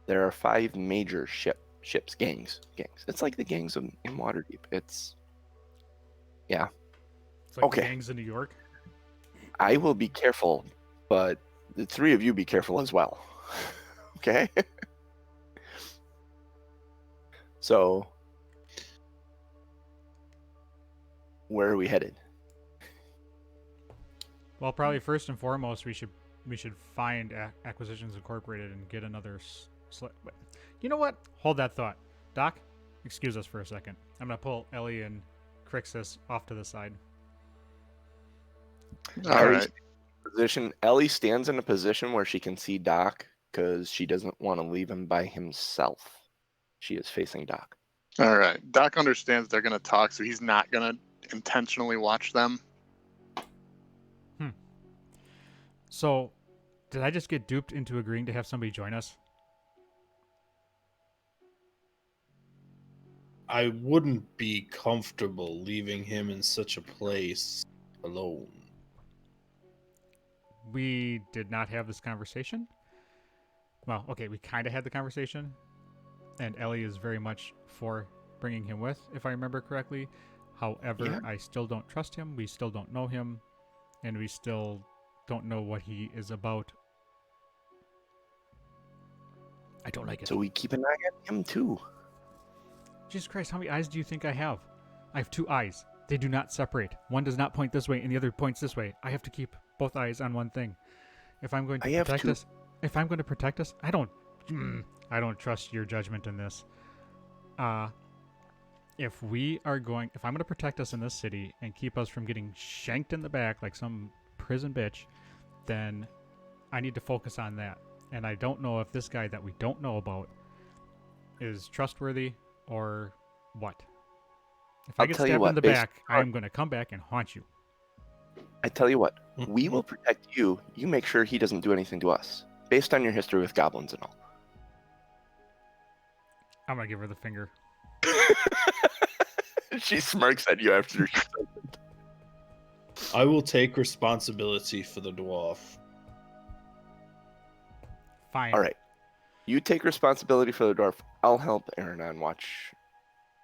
there are 5 major ships, gangs. It's like the gangs in Waterdeep. It's like the okay. gangs in New York. I will be careful, but the 3 of you be careful as well. Okay? So, where are we headed? Well, probably first and foremost, we should find Acquisitions Incorporated and get another sled. You know what? Hold that thought, Doc. Excuse us for a second. I'm gonna pull Ellie and Krixis off to the side. All right. Ellie stands in a position where she can see Doc because she doesn't want to leave him by himself. She is facing Doc. All right. Doc understands they're going to talk, so he's not going to intentionally watch them. So, did I just get duped into agreeing to have somebody join us? I wouldn't be comfortable leaving him in such a place alone. We did not have this conversation. Well, okay, we kind of had the conversation, and Ellie is very much for bringing him with, if I remember correctly. However, Yeah. I still don't trust him. We still don't know him, and we still don't know what he is about. I don't like it. So we keep an eye on him too. Jesus Christ, how many eyes do you think I have? I have 2 eyes. They do not separate. One does not point this way and the other points this way. I have to keep both eyes on one thing. If I'm going to protect us, I don't trust your judgment in this. If I'm going to protect us in this city and keep us from getting shanked in the back like some prison bitch, then I need to focus on that. And I don't know if this guy that we don't know about is trustworthy or what. If I get stabbed in the back, I am going to come back and haunt you. I tell you what, we will protect you. You make sure he doesn't do anything to us, based on your history with goblins and all. I'm going to give her the finger. She smirks at you after she says it. I will take responsibility for the dwarf. Fine. All right. You take responsibility for the dwarf. I'll help Aranon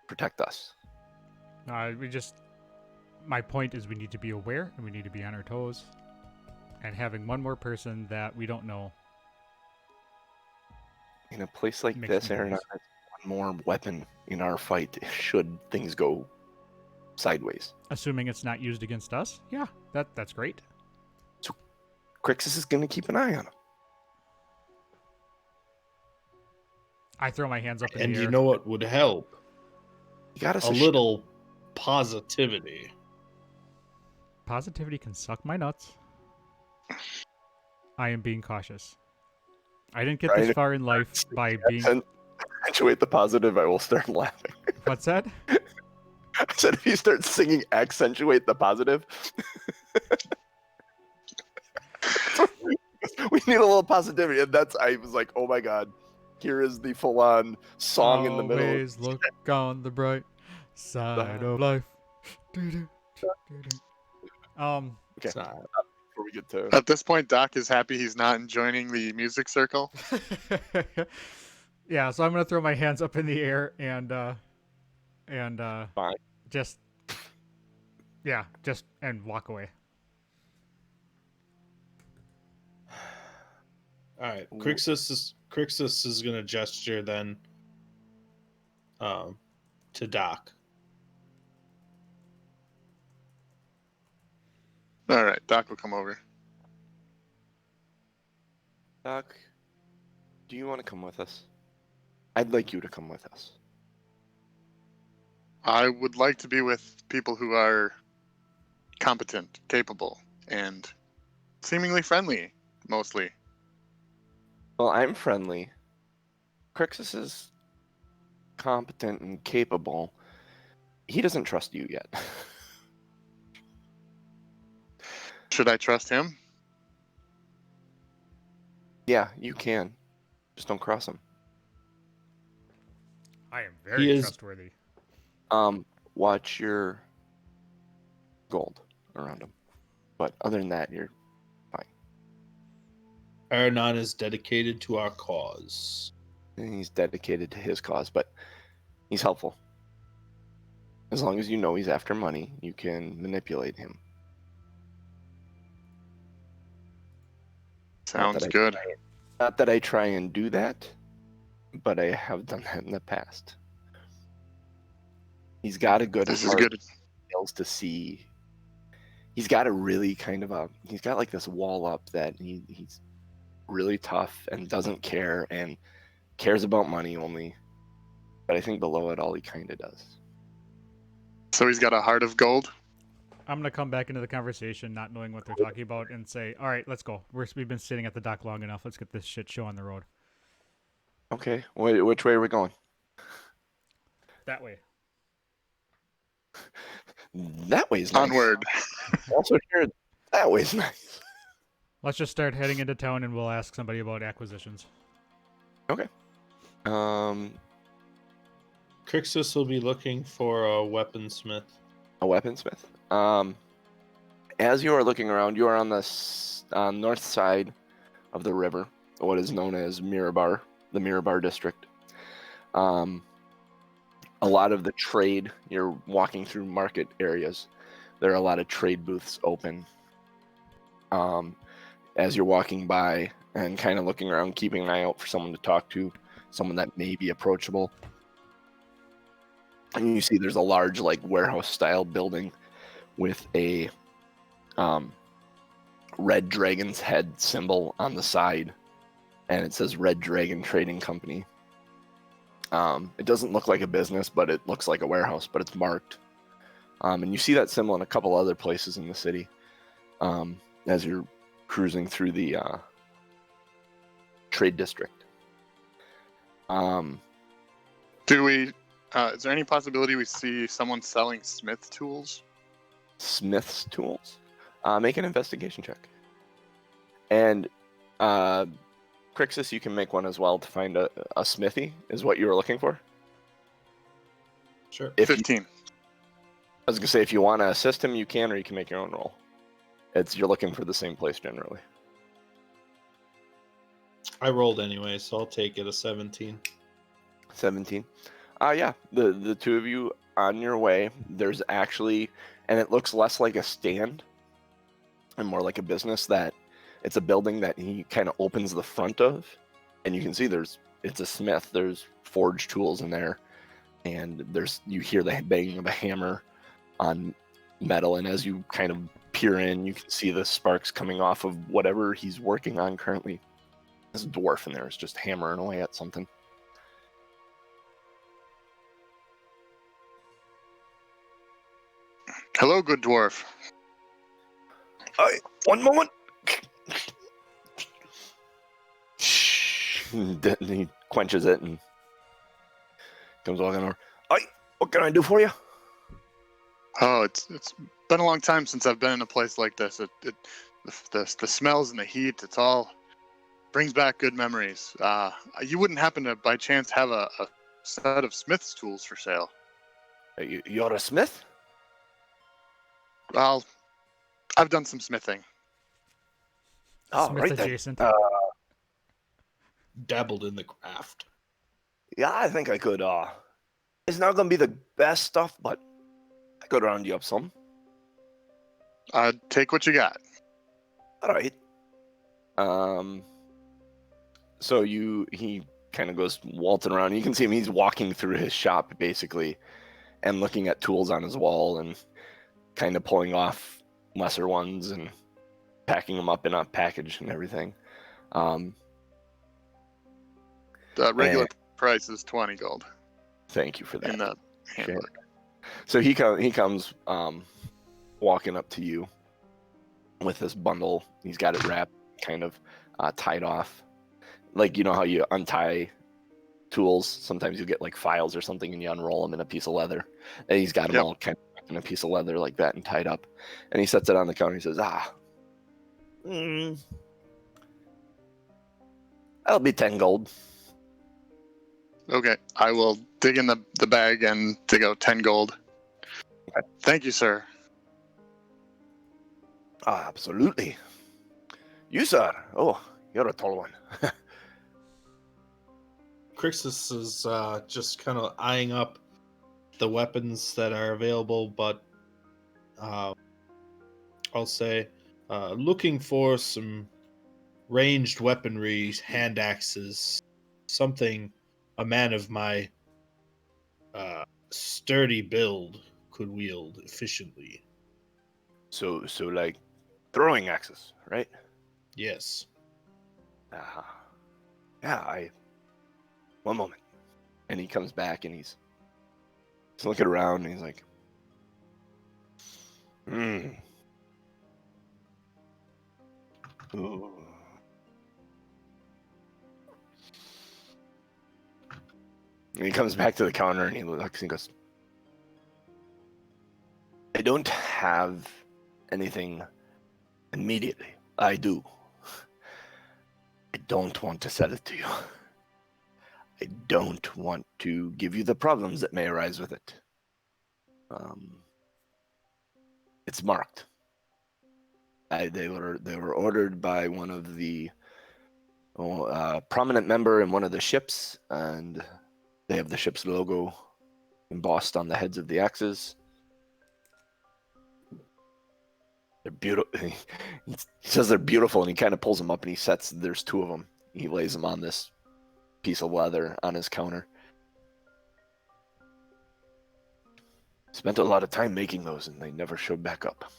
protect us. My point is we need to be aware and we need to be on our toes. And having one more person that we don't know. In a place like this, Aranon has one more weapon in our fight should things go sideways. Assuming it's not used against us? Yeah, that's great. So Krixis is going to keep an eye on him. I throw my hands up in the air. And you know what would help? You got us a little positivity. Positivity can suck my nuts. I am being cautious. I didn't get this far in life by being... Accentuate the positive, I will start laughing. What's that? I said if you start singing accentuate the positive. We need a little positivity. And I was like, oh my God. Here is the full-on song in the middle. Always look on the bright side of life. Okay. Before we get to... At this point, Doc is happy he's not joining the music circle. Yeah, so I'm gonna throw my hands up in the air and Fine. and walk away. All right, Krixis is gonna gesture then to Doc. All right, Doc will come over. Doc, do you want to come with us? I'd like you to come with us. I would like to be with people who are competent, capable, and seemingly friendly, mostly. Well, I'm friendly. Krixis is competent and capable. He doesn't trust you yet. Should I trust him? Yeah, you can. Just don't cross him. I am very trustworthy. Watch your gold around him. But other than that, you're fine. Aranon is dedicated to our cause. And he's dedicated to his cause, but he's helpful. As long as you know he's after money, you can manipulate him. Sounds good. Not that I try and do that, but I have done that in the past. He's got a good heart, skills to see. He's got a really he's got like this wall up that he's really tough and doesn't care and cares about money only. But I think below it all he kind of does. So he's got a heart of gold? I'm going to come back into the conversation not knowing what they're talking about and say, all right, let's go. We've been sitting at the dock long enough. Let's get this shit show on the road. Okay. Which way are we going? That way. That way's nice. Onward. Also here, that way's nice. Let's just start heading into town and we'll ask somebody about acquisitions. Okay. Krixis will be looking for a weaponsmith. A weaponsmith? As you are looking around, you are on the north side of the river, what is known as Mirabar, the Mirabar district. A lot of the trade, you're walking through market areas, there are a lot of trade booths open. As you're walking by and kind of looking around, keeping an eye out for someone to talk to, someone that may be approachable. And you see there's a large like warehouse style building with a red dragon's head symbol on the side, and it says Red Dragon Trading Company. It doesn't look like a business, but it looks like a warehouse, but it's marked. And you see that symbol in a couple other places in the city as you're cruising through the trade district. Is there any possibility we see someone selling smith tools? Smith's tools? Make an investigation check. And Krixis, you can make one as well to find a smithy, is what you were looking for? Sure. 15. I was going to say, if you want to assist him, you can, or you can make your own roll. You're looking for the same place generally. I rolled anyway, so I'll take it, a 17. 17. Yeah, the two of you on your way. There's actually, and it looks less like a stand and more like a business, that it's a building that he kind of opens the front of, and you can see it's a smith. There's forged tools in there, and you hear the banging of a hammer on metal, and as you kind of peer in, you can see the sparks coming off of whatever he's working on currently. This dwarf in there is just hammering away at something. Hello, good dwarf. One moment. Then he quenches it and comes walking over. What can I do for you? Oh, it's been a long time since I've been in a place like this. The smells and the heat, it's all brings back good memories. You wouldn't happen to, by chance, have a set of smith's tools for sale? You're a smith? Well, I've done some smithing. Oh, Smith right then. adjacent. Dabbled in the craft. Yeah, I think I could. It's not gonna be the best stuff, but I could round you up some. Take what you got. All right. So he kind of goes waltzing around. You can see him. He's walking through his shop basically, and looking at tools on his wall and kind of pulling off lesser ones and packing them up in a package and everything. The regular price is 20 gold. Thank you for that. In the handbook. So he comes walking up to you with this bundle. He's got it wrapped, kind of tied off. Like, you know how you untie tools? Sometimes you get like files or something and you unroll them in a piece of leather. And he's got them all kind of in a piece of leather like that and tied up. And he sets it on the counter. He says, that'll be 10 gold. Okay, I will dig in the bag and dig out 10 gold. Okay. Thank you, sir. Absolutely. You, sir. Oh, you're a tall one. Krixis is just kind of eyeing up the weapons that are available, but I'll say looking for some ranged weaponry, hand axes, something a man of my sturdy build could wield efficiently. So like throwing axes, right? Yes. Yeah, one moment. And he comes back and he's looking around and he's like, Ooh. And he comes back to the counter and he looks and goes, I don't have anything immediately. I do. I don't want to sell it to you. I don't want to give you the problems that may arise with it. It's marked. They were ordered by one of the prominent member in one of the ships, and they have the ship's logo embossed on the heads of the axes. They're beautiful. He says they're beautiful, and he kind of pulls them up, and there's two of them. He lays them on this piece of leather on his counter. Spent a lot of time making those, and they never showed back up.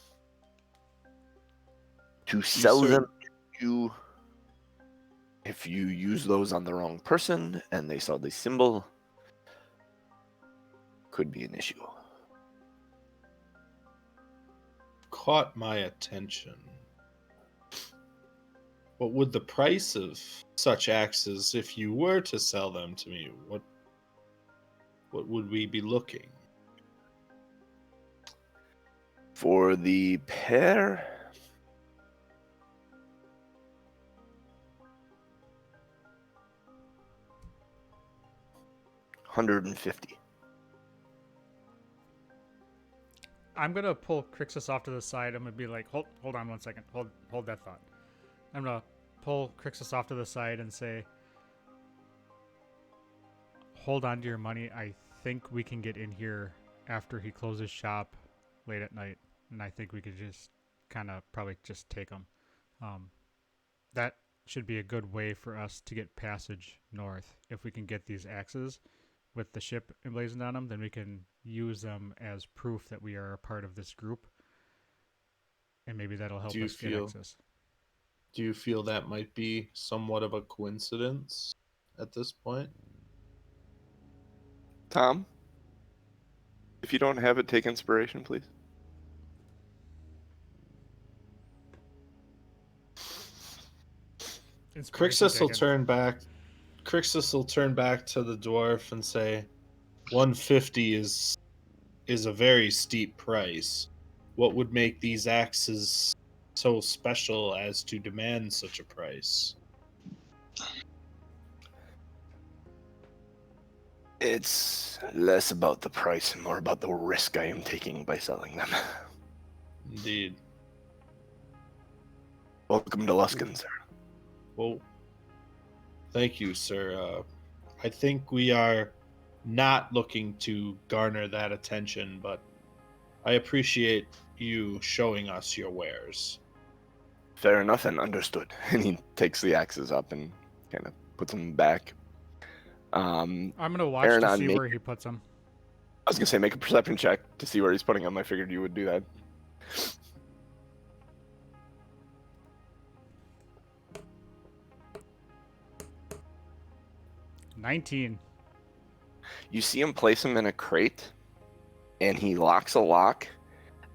To sell them to you, if you use those on the wrong person and they saw the symbol, could be an issue. Caught my attention. What would the price of such axes, if you were to sell them to me, what would we be looking? For the pair, $150. I'm gonna pull Krixis off to the side. I'm gonna be like, hold on 1 second. Hold that thought. I'm gonna pull Krixis off to the side and say, hold on to your money. I think we can get in here after he closes shop late at night, and I think we could just kind of probably just take them. That should be a good way for us to get passage north. If we can get these axes with the ship emblazoned on them, then we can use them as proof that we are a part of this group, and maybe that'll help us get access. Do you feel that might be somewhat of a coincidence at this point? Tom, if you don't have it, take inspiration, please. Krixis will turn back. Krixis will turn back to the dwarf and say, 150 is a very steep price. What would make these axes so special as to demand such a price? It's less about the price and more about the risk I am taking by selling them. Indeed. Welcome to Luskan, sir. Well, thank you, sir. I think we are not looking to garner that attention, but I appreciate you showing us your wares. Fair enough and understood. And he takes the axes up and kind of puts them back. I'm gonna watch Aaron, to see where he puts them. I was gonna say make a perception check to see where he's putting them. I figured you would do that. $19. You see him place them in a crate, and he locks a lock,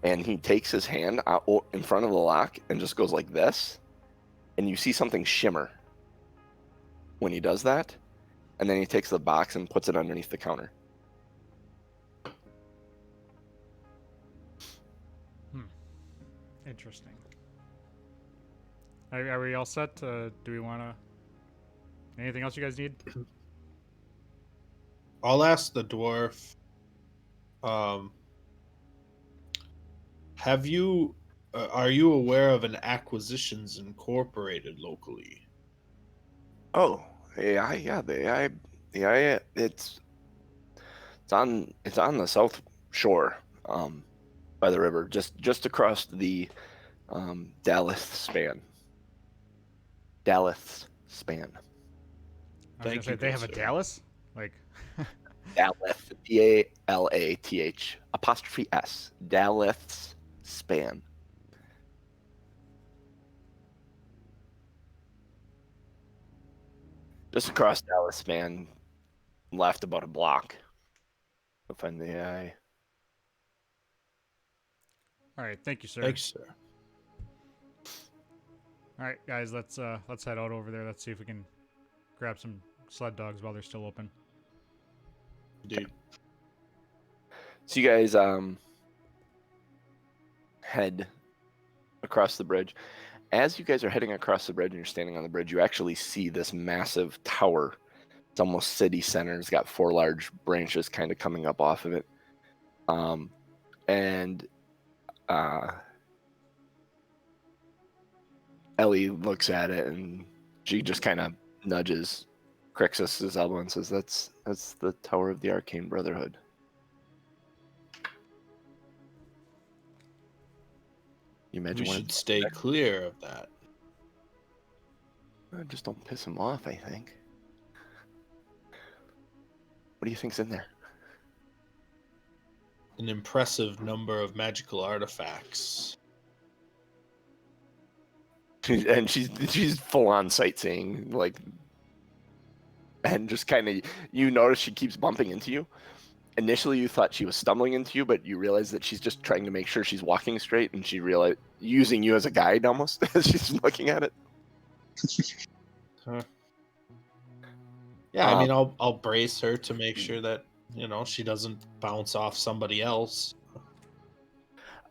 and he takes his hand out in front of the lock and just goes like this, and you see something shimmer when he does that, and then he takes the box and puts it underneath the counter. Interesting. Are we all set? Do we want to... Anything else you guys need? I'll ask the dwarf. Have you? Are you aware of an Acquisitions Incorporated locally? Oh, yeah, the AI, it's on the south shore, by the river, just across the Dallas span. Thank you. They have a Dallas? Like... Dallas, D-A-L-A-T-H apostrophe S. Dallas span. Just across Dallas span, left about a block. You'll find the AI. All right, thank you, sir. Thanks, sir. All right, guys, let's head out over there. Let's see if we can grab some sled dogs while they're still open. Indeed. So you guys head across the bridge. As you guys are heading across the bridge and you're standing on the bridge, you actually see this massive tower. It's almost city center. It's got 4 large branches kind of coming up off of it. And Ellie looks at it and she just kind of nudges Krixis' elbow and says, that's the Tower of the Arcane Brotherhood. You imagine we should stay clear of that. Just don't piss him off, I think. What do you think's in there? an impressive number of magical artifacts. And she's full on sightseeing, like, and just kind of, you notice she keeps bumping into you. Initially, you thought she was stumbling into you, but you realize that she's just trying to make sure she's walking straight, and she realized using you as a guide almost as she's looking at it. Huh. Yeah, I mean, I'll brace her to make sure that she doesn't bounce off somebody else.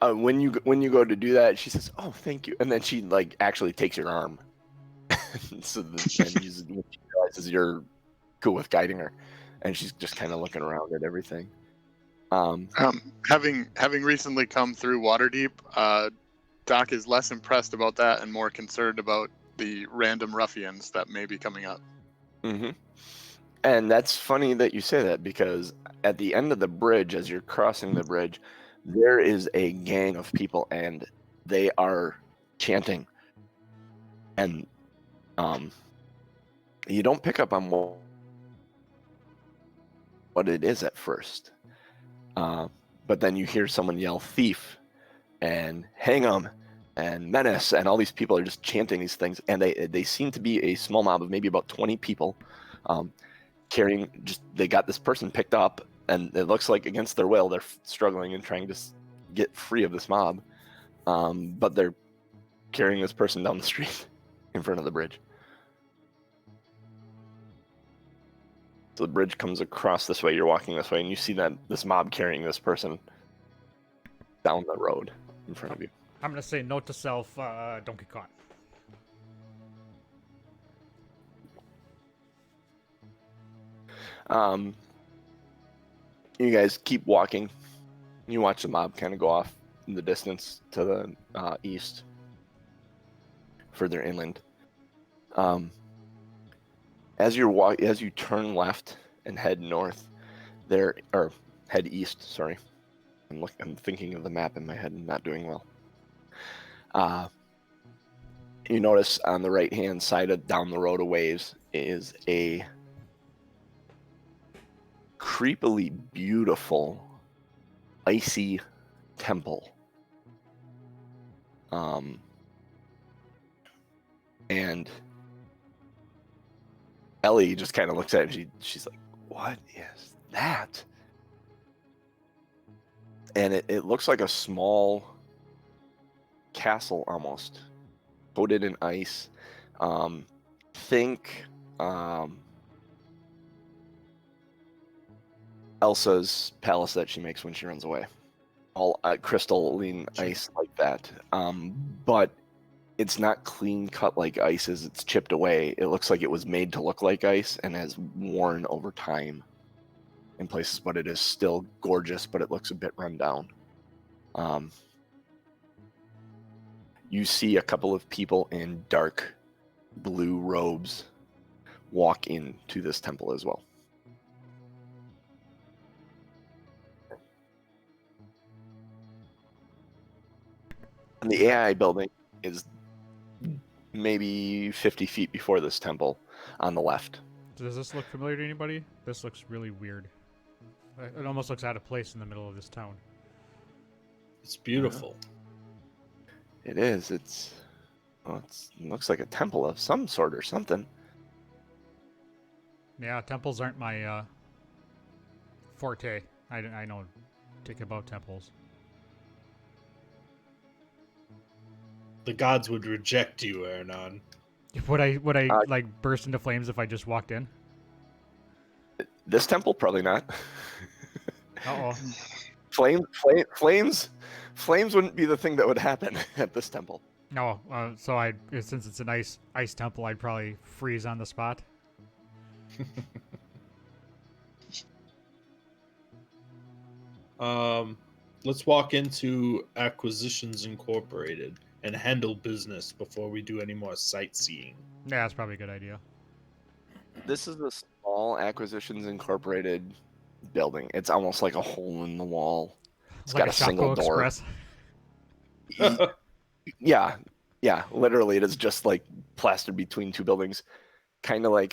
When you go to do that, she says, "Oh, thank you," and then she like actually takes your arm. So and she realizes you're cool with guiding her, and she's just kind of looking around at everything. Having recently come through Waterdeep, Doc is less impressed about that and more concerned about the random ruffians that may be coming up. Mm-hmm. And that's funny that you say that, because at the end of the bridge, as you're crossing the bridge, there is a gang of people, and they are chanting. And you don't pick up on what it is at first. But then you hear someone yell thief and hang 'em and menace, and all these people are just chanting these things, and they seem to be a small mob of maybe about 20 people, carrying, just, they got this person picked up, and it looks like against their will they're struggling and trying to get free of this mob, but they're carrying this person down the street in front of the bridge. So the bridge comes across this way, you're walking this way, and you see that this mob carrying this person down the road in front of you. I'm gonna say note to self, don't get caught. You guys keep walking. You watch the mob kind of go off in the distance to the east, further inland. As you turn left and head north, or head east. Sorry, I'm thinking of the map in my head and not doing well. You notice on the right-hand side of down the road a ways is a creepily beautiful icy temple. And Ellie just kind of looks at it and she's like, "What is that?" And it looks like a small castle almost, coated in ice. Think Elsa's palace that she makes when she runs away. All crystalline ice like that. But it's not clean cut like ice as it's chipped away. It looks like it was made to look like ice and has worn over time in places, but it is still gorgeous, but it looks a bit run down. You see a couple of people in dark blue robes walk into this temple as well. And the AI building is maybe 50 feet before this temple on the left. Does this look familiar to anybody? This looks really weird. It almost looks out of place in the middle of this town. It's beautiful. It is. It looks like a temple of some sort or something. Yeah, temples aren't my forte. I know take about temples. The gods would reject you, Ernan. Would I like burst into flames if I just walked in? This temple, probably not. Uh-oh. Flames wouldn't be the thing that would happen at this temple. No, so since it's an ice temple, I'd probably freeze on the spot. Let's walk into Acquisitions Incorporated and handle business before we do any more sightseeing. Yeah, that's probably a good idea. This is a small Acquisitions Incorporated building. It's almost like a hole in the wall. It's like got a single door. Express. Yeah, literally it is just like plastered between two buildings. Kind of like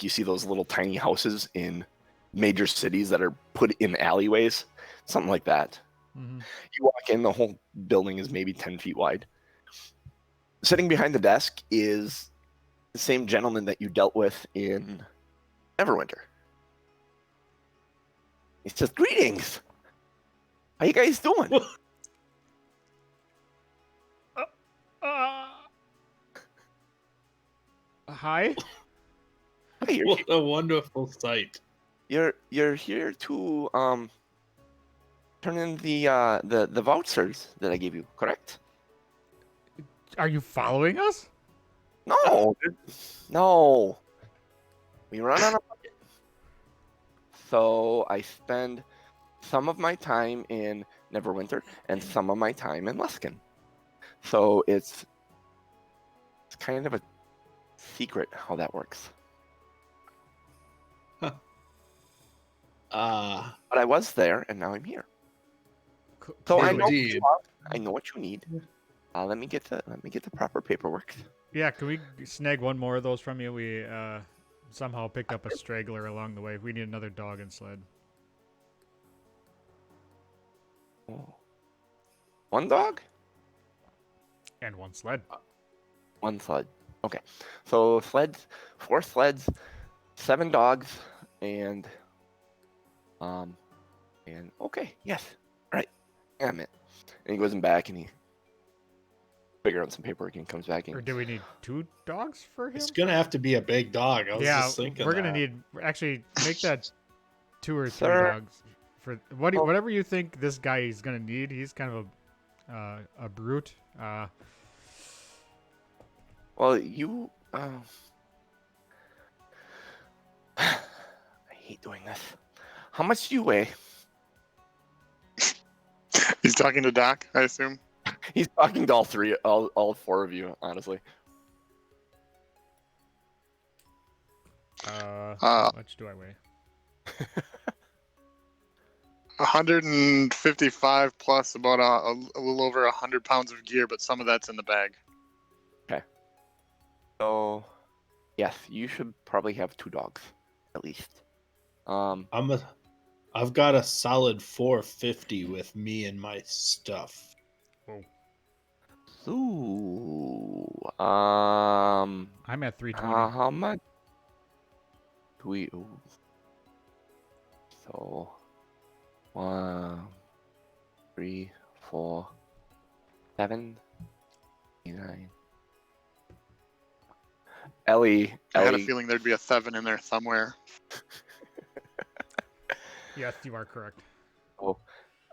you see those little tiny houses in major cities that are put in alleyways, something like that. Mm-hmm. You walk in, the whole building is maybe 10 feet wide. Sitting behind the desk is the same gentleman that you dealt with in Neverwinter. He says, "Greetings. How you guys doing?" Hi. Hey, What a wonderful sight. you're here to turn in the vouchers that I gave you, correct? Are you following us? No, no. We run on a budget. So I spend some of my time in Neverwinter and some of my time in Luskan. So it's kind of a secret how that works. But I was there and now I'm here. So I know what you Indeed. want. I know what you need. Let me get the proper paperwork. Yeah, can we snag one more of those from you? We somehow picked up a straggler along the way. We need another dog and sled. Oh. One dog? And one sled. One sled. Okay. So sleds, 4 sleds, 7 dogs, and okay, yes. All right. Damn it. And he goes in back and he figure out some paperwork and comes back Or in. do we need 2 dogs for him? It's gonna have to be a big dog. I was Yeah, just thinking we're gonna that. need actually make that 2 or 3 Sir. dogs for whatever you think this guy is gonna need. He's kind of a brute. Well, you. I hate doing this. How much do you weigh? He's talking to Doc, I assume. He's talking to all 4 of you, honestly. How much do I weigh? 155 plus about a little over 100 pounds of gear, but some of that's in the bag. So, yes, you should probably have 2 dogs, at least. I've got a solid 450 with me and my stuff. Ooh. I'm at 320. How much? Do we? Ooh. So, 1, 3, 4, 7, 9. Ellie. I had a feeling there'd be a 7 in there somewhere. Yes, you are correct. Cool.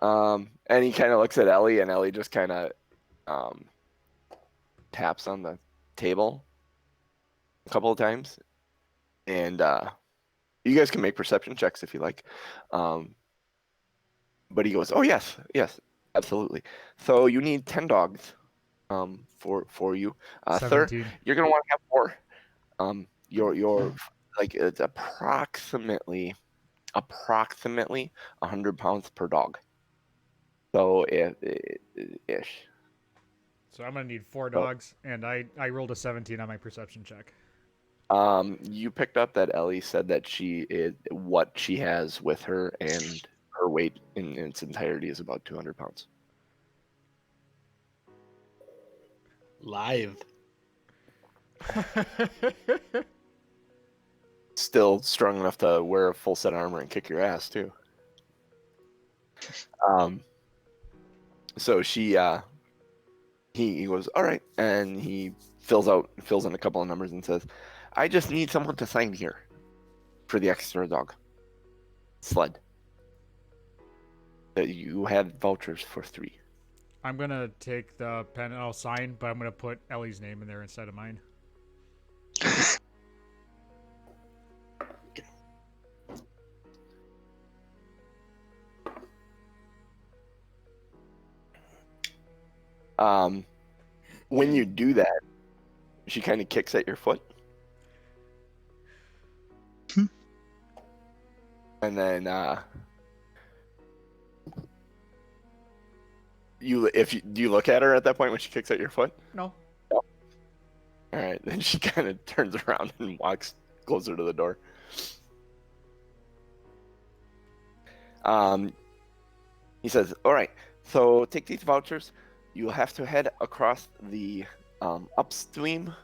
And he kind of looks at Ellie, and Ellie just kind of taps on the table a couple of times, and you guys can make perception checks if you like. But he goes, "Oh yes, absolutely." So you need 10 dogs for you, sir. 17. You're gonna want to have 4. You're like it's approximately 100 pounds per dog. So ish. So I'm gonna need 4 dogs, and I rolled a 17 on my perception check. You picked up that Ellie said that what she has with her and her weight in its entirety is about 200 pounds. Live. Still strong enough to wear a full set of armor and kick your ass too. So he goes, all right, and he fills in a couple of numbers and says, I just need someone to sign here for the extra dog sled. That you had vouchers for 3. I'm gonna take the pen and I'll sign, but I'm gonna put Ellie's name in there instead of mine. When you do that, she kind of kicks at your foot. And then do you look at her at that point when she kicks at your foot? No. All right, then she kind of turns around and walks closer to the door. He says, "All right, so take these vouchers. You'll have to head across the upstream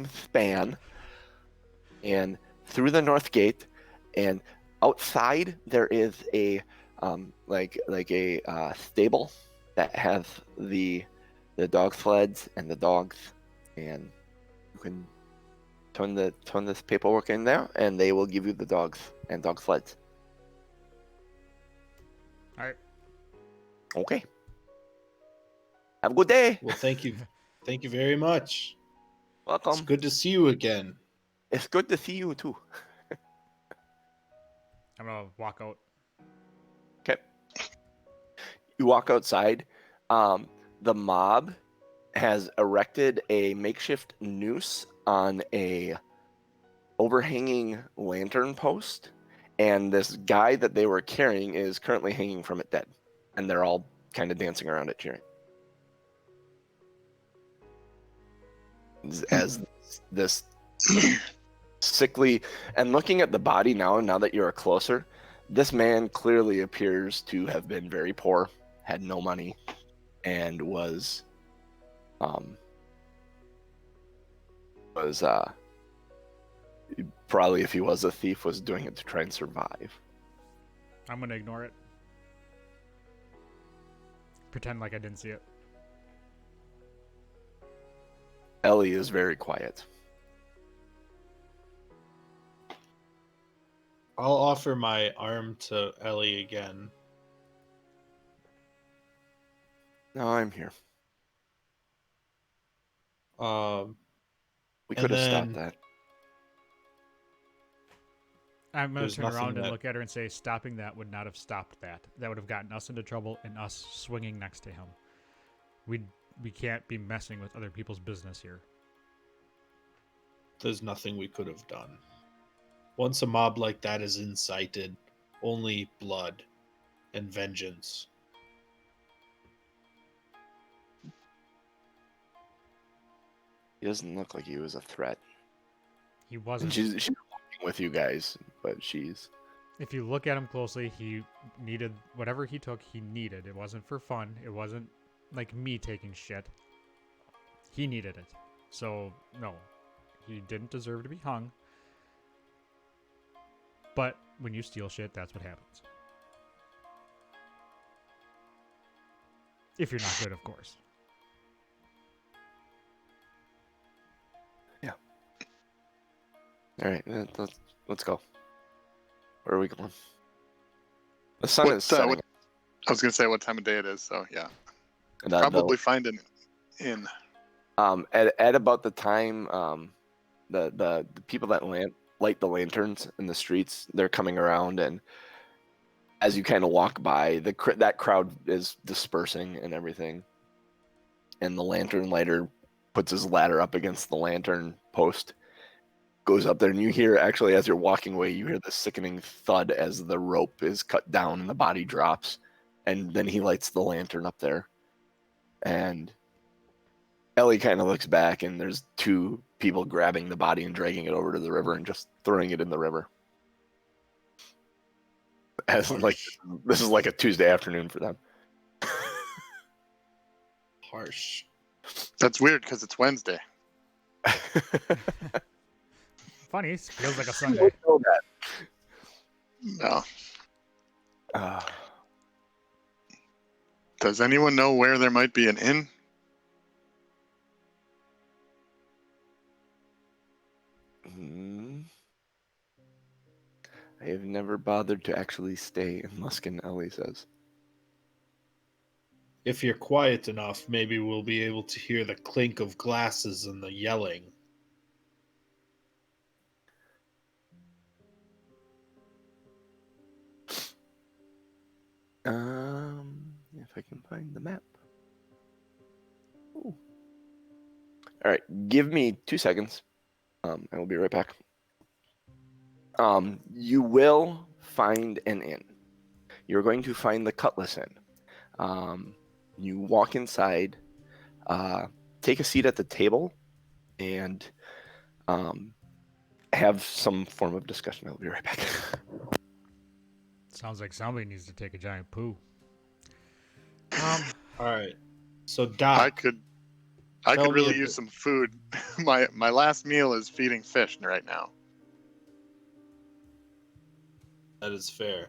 span and through the north gate, and outside there is a stable that has the dog sleds and the dogs, and you can turn this paperwork in there, and they will give you the dogs and dog sleds." All right. Okay. Have a good day. Well, thank you very much. Welcome. It's good to see you again. It's good to see you too. I'm gonna walk out. Okay. You walk outside. The mob has erected a makeshift noose on a overhanging lantern post, and this guy that they were carrying is currently hanging from it dead, and they're all kind of dancing around it cheering. As this sickly, and looking at the body now that you're closer, this man clearly appears to have been very poor, had no money, and was probably, if he was a thief, was doing it to try and survive. I'm gonna ignore it. Pretend like I didn't see it. Ellie is very quiet. I'll offer my arm to Ellie again. No, I'm here. We could have stopped that. I'm gonna There's turn around nothing and that- look at her and say, stopping that would not have stopped that. That would have gotten us into trouble and us swinging next to him. We can't be messing with other people's business here. There's nothing we could have done. Once a mob like that is incited, only blood and vengeance. He doesn't look like he was a threat. He And wasn't. she's walking with you guys, but she's... If you look at him closely, he needed whatever he took. He needed. It wasn't for fun. It wasn't like me taking shit. He needed it. So no, he didn't deserve to be hung. But when you steal shit, that's what happens. If you're not good, of course. Yeah. All right, let's go. Where are we going? The sun is setting. I was gonna say what time of day it is, so yeah. And Probably find an inn. at about the time the people that light the lanterns in the streets, they're coming around, and as you kind of walk by, that crowd is dispersing and everything, and the lantern lighter puts his ladder up against the lantern post, goes up there, and you hear, actually, as you're walking away, you hear the sickening thud as the rope is cut down and the body drops, and then he lights the lantern up there, and Ellie kind of looks back, and there's two people grabbing the body and dragging it over to the river and just throwing it in the river. As like, this is like a Tuesday afternoon for them. Harsh. That's weird because it's Wednesday. Funny, it feels like a Sunday. No. Uh, Does anyone know where there might be an inn? I have never bothered to actually stay in Luskan, Ellie says. If you're quiet enough, maybe we'll be able to hear the clink of glasses and the yelling. If I can find the map. Ooh. All right, give me 2 seconds. I will be right back. You will find an inn. You're going to find the Cutlass Inn. You walk inside, take a seat at the table, and have some form of discussion. I'll be right back. Sounds like somebody needs to take a giant poo. All right. So I Doc, could Tell me really a use bit- some food. My last meal is feeding fish right now. that is fair.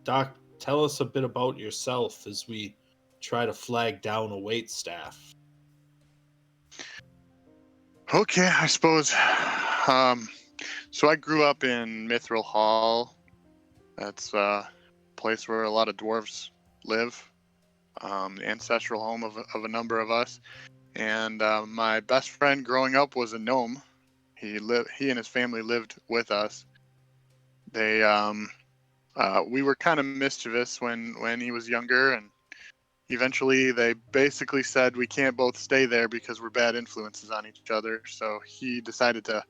Doc, tell us a bit about yourself as we try to flag down a wait staff. Okay, I suppose. So I grew up in Mithril Hall. That's a place where a lot of dwarves live. The ancestral home of a number of us. And my best friend growing up was a gnome. He and his family lived with us. They we were kind of mischievous when he was younger, and eventually they basically said we can't both stay there because we're bad influences on each other. So he decided to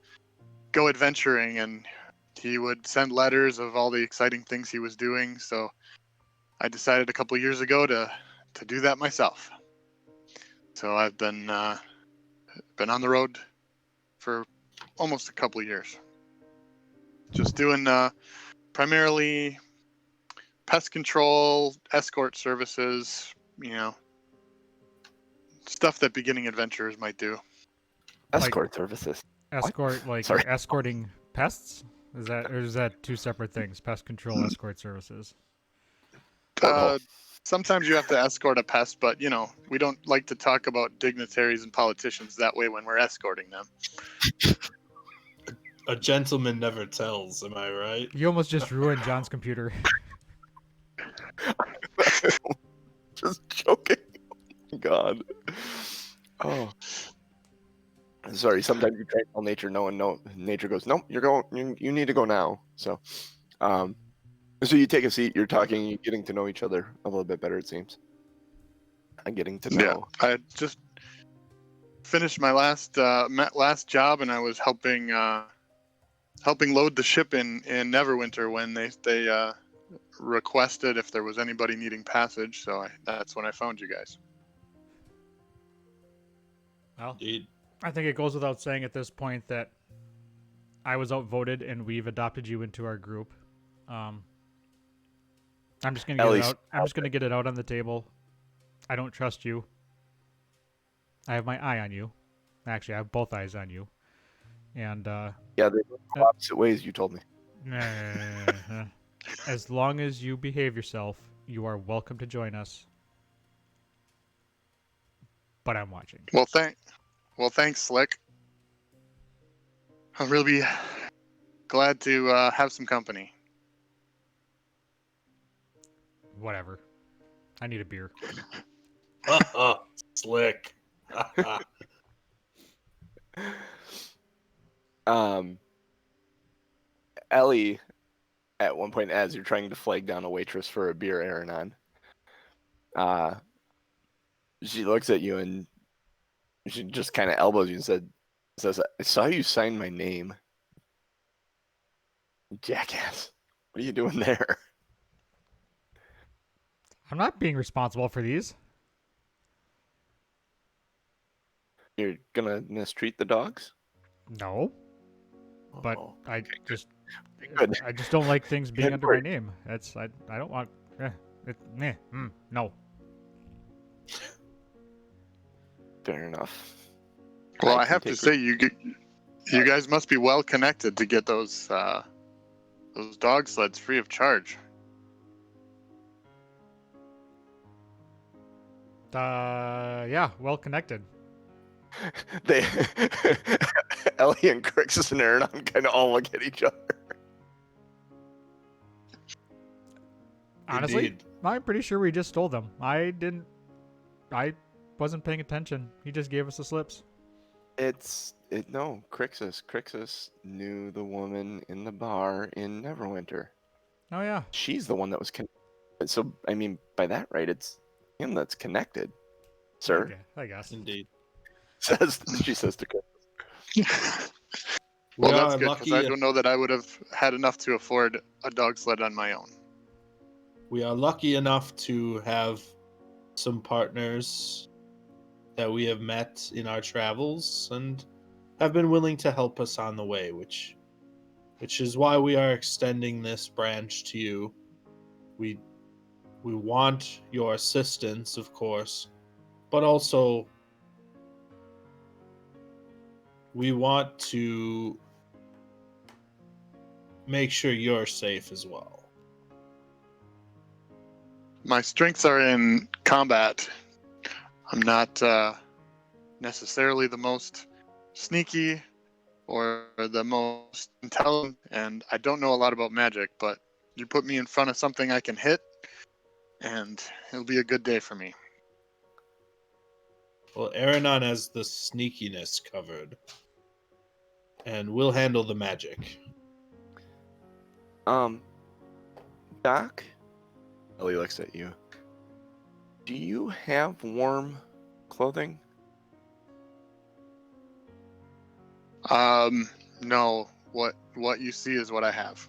go adventuring, and he would send letters of all the exciting things he was doing. So I decided a couple of years ago to do that myself. So I've been on the road for almost a couple of years, just doing primarily pest control, escort services, stuff that beginning adventurers might do. Escort services. Escort, like Sorry. you're escorting pests? Is that two separate things? Pest control, escort services. Porthole. Sometimes you have to escort a pest, but we don't like to talk about dignitaries and politicians that way when we're escorting them. A gentleman never tells, am I right? You almost just ruined John's computer. Just joking. God. Oh. Sorry, sometimes you try to tell nature no, and no, nature goes, nope, you're going, you need to go now. So, so you take a seat, you're talking, you're getting to know each other a little bit better, it seems. I'm getting to know. Yeah, I just finished my last job, and I was helping load the ship in Neverwinter when they requested if there was anybody needing passage. So that's when I found you guys. Well, Indeed. I think it goes without saying at this point that I was outvoted and we've adopted you into our group. I'm just gonna get it out. I'm just gonna get it out on the table. I don't trust you. I have my eye on you. Actually, I have both eyes on you. And Yeah, they go opposite ways, you told me. as long as you behave yourself, you are welcome to join us. But I'm watching. Well, thanks, Slick. I'll really be glad to have some company. Whatever. I need a beer. Slick. Ellie, at one point, as you're trying to flag down a waitress for a beer, Aranon, she looks at you and she just kind of elbows you and says, I saw you sign my name. Jackass. What are you doing there? I'm not being responsible for these. You're gonna mistreat the dogs? No, but Oh, I just good. I just don't like things being Good under work. my name. I don't want. No. Fair enough. Well, I can have to take say, you guys must be well connected to get those dog sleds free of charge. Yeah, well connected. They Ellie and Krixis and Aranon kind of all look at each other. Honestly, Indeed. I'm pretty sure we just stole them. I wasn't paying attention. He just gave us the slips. No, Krixis knew the woman in the bar in Neverwinter. Oh yeah. She's the one that was connected. So, I mean, by that right, it's him that's connected, sir. Okay, I guess. Indeed. She says to Krixis. Well, We that's are good, because lucky. I don't know that I would have had enough to afford a dog sled on my own. We are lucky enough to have some partners that we have met in our travels and have been willing to help us on the way, which is why we are extending this branch to you we want your assistance, of course, but also we want to make sure you're safe as well. My strengths are in combat. I'm not necessarily the most sneaky or the most intelligent, and I don't know a lot about magic, but you put me in front of something I can hit, and it'll be a good day for me. Well, Aranon has the sneakiness covered, and we'll handle the magic. Doc, Ellie looks at you. Do you have warm clothing? No. What you see is what I have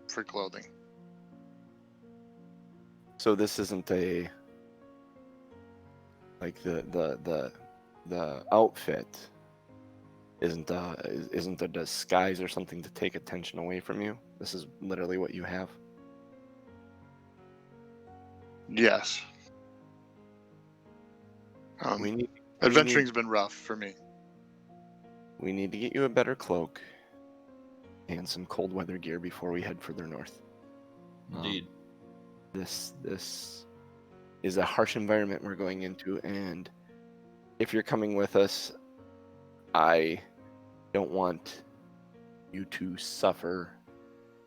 for clothing. So this isn't a like the outfit isn't a disguise or something to take attention away from you. This is literally what you have. Yes. Adventuring's been rough for me. We need to get you a better cloak and some cold weather gear before we head further north. Indeed. This is a harsh environment we're going into, and if you're coming with us, I don't want you to suffer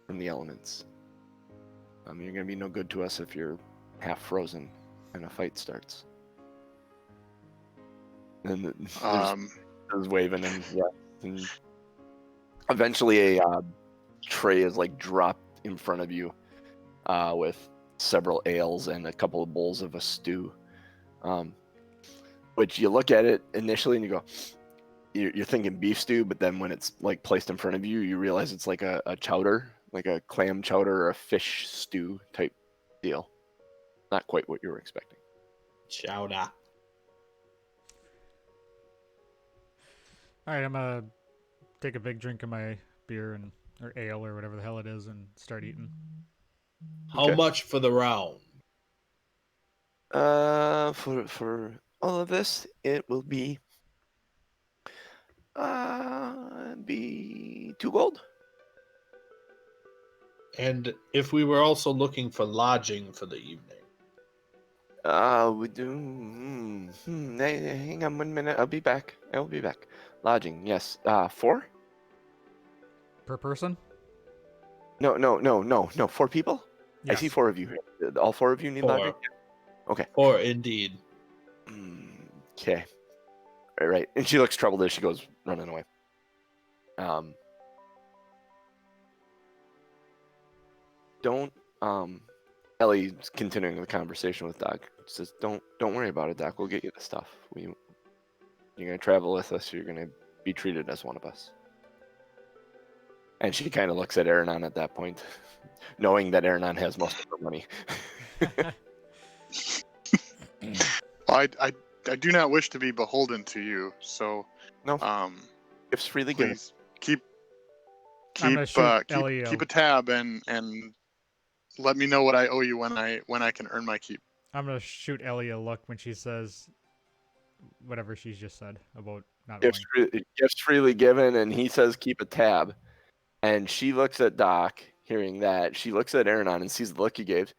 from the elements. You're gonna be no good to us if you're half frozen and a fight starts. And there's waving and eventually a tray is like dropped in front of you with several ales and a couple of bowls of a stew. Which you look at it initially and you go, you're thinking beef stew, but then when it's like placed in front of you, you realize it's like a chowder, like a clam chowder or a fish stew type deal. Not quite what you were expecting. Chowder. All right, I'm gonna take a big drink of my beer or ale or whatever the hell it is and start eating. How much for the round? For all of this, it will be 2 gold. And if we were also looking for lodging for the evening. We do. Hang on 1 minute. I'll be back. Lodging, yes. 4? Per person? No. 4 people? Yes. I see 4 of you here. All 4 of you need 4. lodging? Okay. 4, indeed. Okay. All right. And she looks troubled as she goes running away. Don't. Ellie's continuing the conversation with Doc. Says, "Don't worry about it, Doc. We'll get you the stuff. You're gonna travel with us. You're gonna be treated as one of us." And she kind of looks at Aranon at that point, knowing that Aranon has most of her money. I do not wish to be beholden to you, so No. Gifts freely given. please keep I'm gonna shoot Ellie, keep a tab and let me know what I owe you when I can earn my keep. I'm gonna shoot Ellie a look when she says whatever she's just said about not owing. Gifts freely given, and he says keep a tab. And she looks at Doc, hearing that. She looks at Aranon and sees the look he gave.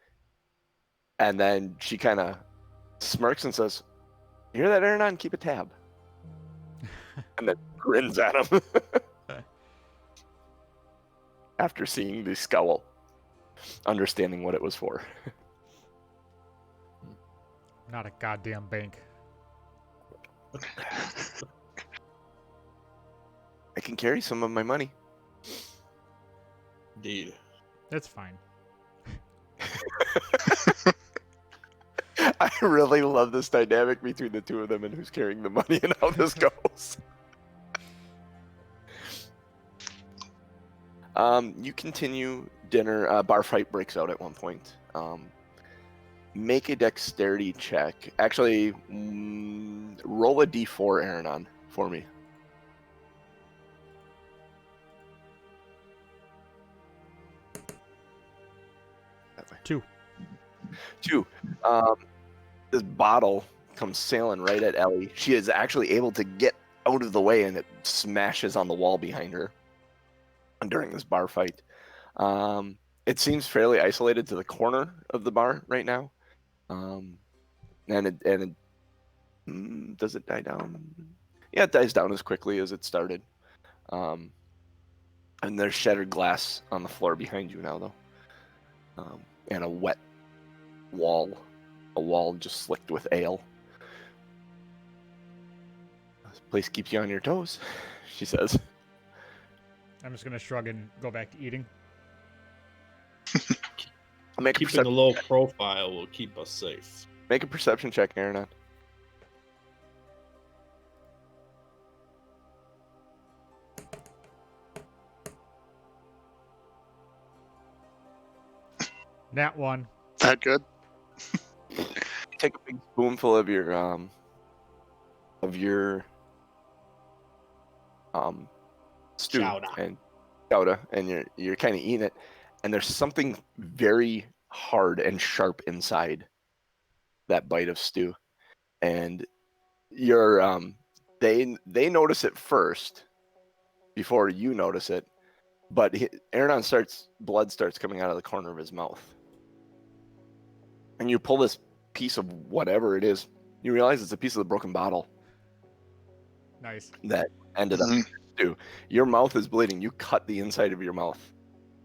And then she kind of smirks and says, "You hear that, Aranon? Keep a tab." And then grins at him. After seeing the scowl, understanding what it was for. Not a goddamn bank. I can carry some of my money. Indeed. It's fine. I really love this dynamic between the two of them and who's carrying the money and how this goes. You continue dinner. Bar fight breaks out at one point. Make a dexterity check. Actually, roll a d4, Aranon, for me. 2. Two, this bottle comes sailing right at Ellie. She is actually able to get out of the way, and it smashes on the wall behind her during this bar fight. It seems fairly isolated to the corner of the bar right now. Does it die down? Yeah, it dies down as quickly as it started. And there's shattered glass on the floor behind you now, though. And a wet wall. A wall just slicked with ale. This place keeps you on your toes, she says. I'm just gonna shrug and go back to eating. Keeping a low profile will keep us safe. Make a perception check, Aaron. Nat 1. That good? Take a big spoonful of your stew chowder, and you're kind of eating it, and there's something very hard and sharp inside that bite of stew, and you're they notice it first before you notice it, but Aaron blood starts coming out of the corner of his mouth, and you pull this piece of whatever it is. You realize it's a piece of the broken bottle. Nice. That ended up stew. Your mouth is bleeding. You cut the inside of your mouth,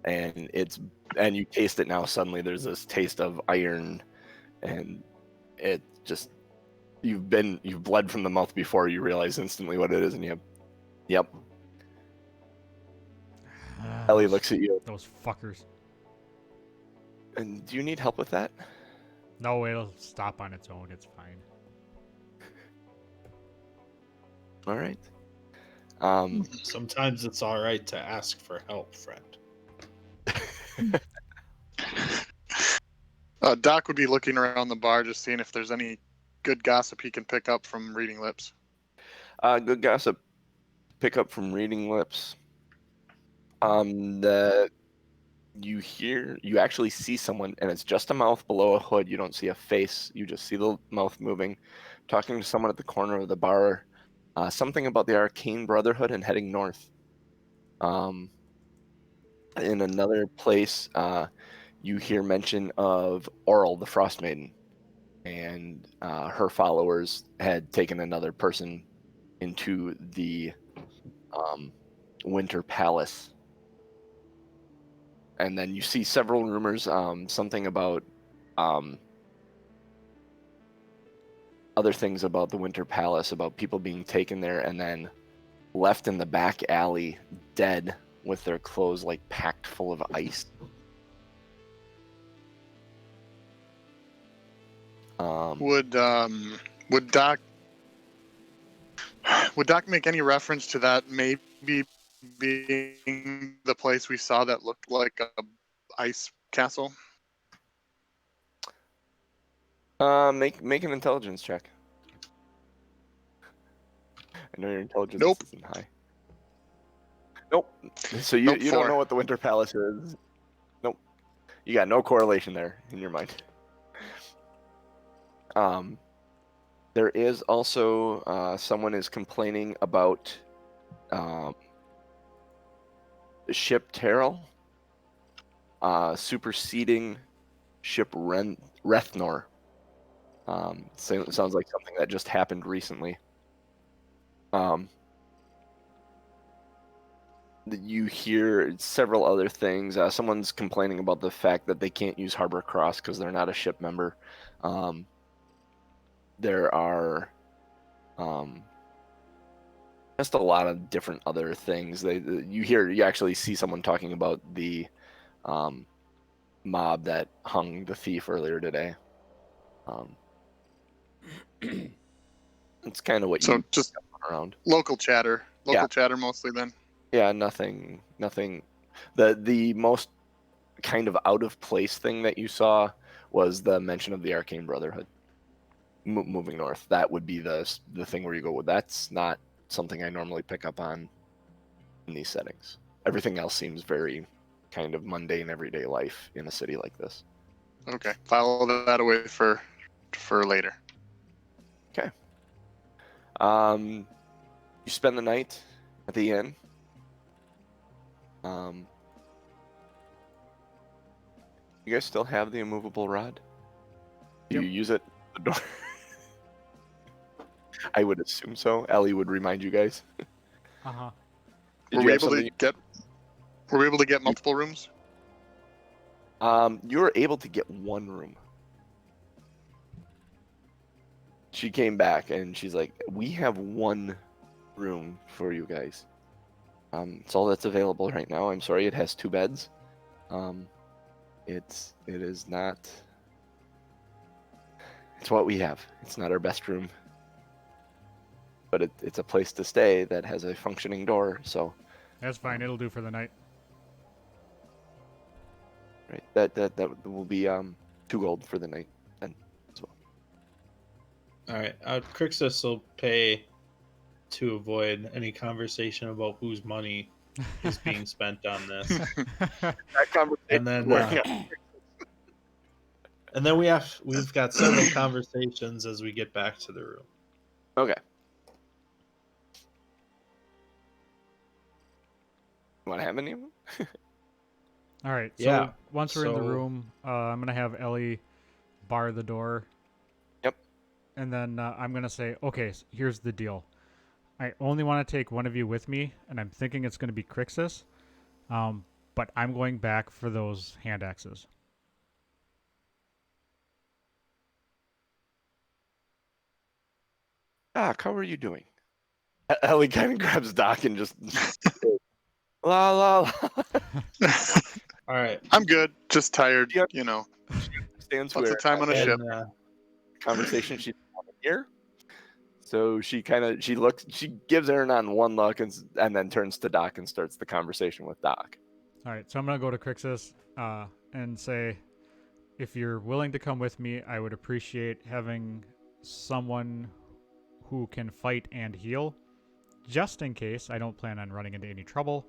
and you taste it now. Suddenly, there's this taste of iron, and it just you've bled from the mouth before. You realize instantly what it is, and yep. Ellie looks at you. Those fuckers. And do you need help with that? No, it'll stop on its own. It's fine. All right. Sometimes it's all right to ask for help, friend. Doc would be looking around the bar, just seeing if there's any good gossip he can pick up from reading lips. Good gossip. Pick up from reading lips. That you actually see someone, and it's just a mouth below a hood. You don't see a face. You just see the mouth moving, talking to someone at the corner of the bar. Something about the Arcane Brotherhood and heading north. In another place, you hear mention of Oral, the Frost Maiden, and her followers had taken another person into the Winter Palace. And then you see several rumors, something about other things about the Winter Palace, about people being taken there and then left in the back alley dead with their clothes like packed full of ice. Would Doc make any reference to that maybe being the place we saw that looked like a ice castle? Make an intelligence check. I know your intelligence isn't high. Nope. So you don't know what the Winter Palace is. Nope. You got no correlation there in your mind. There is also someone is complaining about ship Terrell superseding ship Rethnor. Sounds like something that just happened recently. You hear several other things. Someone's complaining about the fact that they can't use Harbor Cross because they're not a ship member. There are just a lot of different other things. You actually see someone talking about the mob that hung the thief earlier today. It's kind of what you just around. Local chatter mostly then. Yeah, nothing. The most kind of out of place thing that you saw was the mention of the Arcane Brotherhood moving north. That would be the thing where you go, well, that's not something I normally pick up on in these settings. Everything else seems very kind of mundane everyday life in a city like this. Okay, file that away for later. You spend the night at the inn. You guys still have the immovable rod? Do you use it at the door? I would assume so. Ellie would remind you guys. Uh-huh. Were we able to get multiple rooms? You were able to get one room. She came back and she's like, "We have one room for you guys. It's all that's available right now. I'm sorry, it has 2 beds. It is not. It's what we have. It's not our best room, but it's a place to stay that has a functioning door. So That's fine. It'll do for the night. right, that will be 2 gold for the night then as well. All right. Krixis will pay to avoid any conversation about whose money is being spent on this. That conversation. And then, we've got several conversations as we get back to the room. Okay. You want to have any of them? All right. So Yeah, once we're in the so- room, I'm gonna have Ellie bar the door. Yep. And then I'm gonna say, okay, here's the deal. I only want to take one of you with me, and I'm thinking it's gonna be Krixis. But I'm going back for those hand axes. Doc, how are you doing? Ellie kind of grabs Doc and just la la la. All right. I'm good. Just tired. Yep. Lots Stands where of time on a ship. And, conversation she didn't want to hear. So she gives Aaron one look and then turns to Doc and starts the conversation with Doc. All right. So I'm gonna go to Krixis and say, if you're willing to come with me, I would appreciate having someone who can fight and heal, just in case I don't plan on running into any trouble.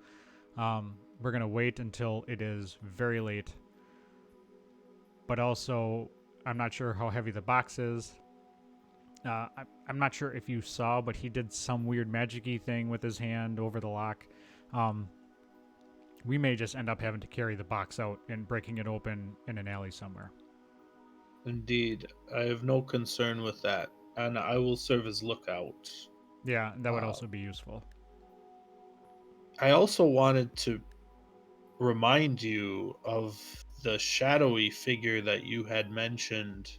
We're going to wait until it is very late. But also, I'm not sure how heavy the box is. I'm not sure if you saw, but he did some weird magic-y thing with his hand over the lock. We may just end up having to carry the box out and breaking it open in an alley somewhere. indeed, I have no concern with that, and I will serve as lookout. Yeah, that would also be useful. I also wanted to remind you of the shadowy figure that you had mentioned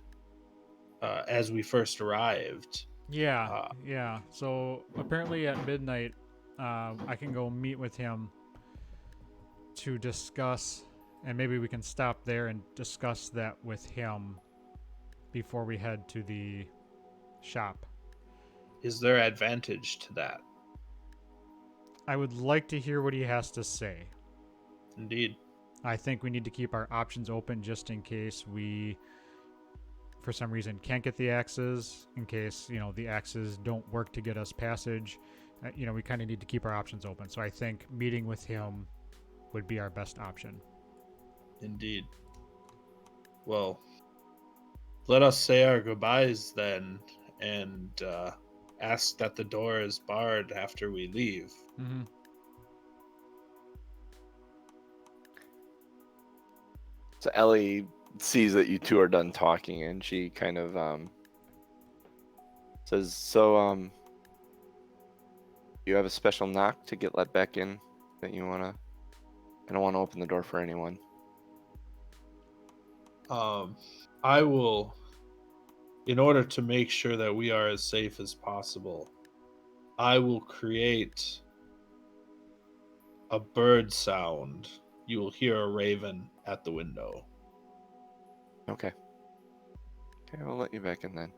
as we first arrived. Yeah, yeah. So apparently at midnight, I can go meet with him to discuss, and maybe we can stop there and discuss that with him before we head to the shop. Is there advantage to that? I would like to hear what he has to say. Indeed. I think we need to keep our options open just in case we, for some reason, can't get the axes, in case, the axes don't work to get us passage. We kind of need to keep our options open. So I think meeting with him would be our best option. Indeed. Well, let us say our goodbyes then, and ask that the door is barred after we leave. Mm-hmm. So Ellie sees that you two are done talking, and she kind of says, "So, you have a special knock to get let back in that you wanna? I don't want to open the door for anyone." I will, in order to make sure that we are as safe as possible, I will create a bird sound. You will hear a raven at the window. Okay. Okay, I'll let you back in then.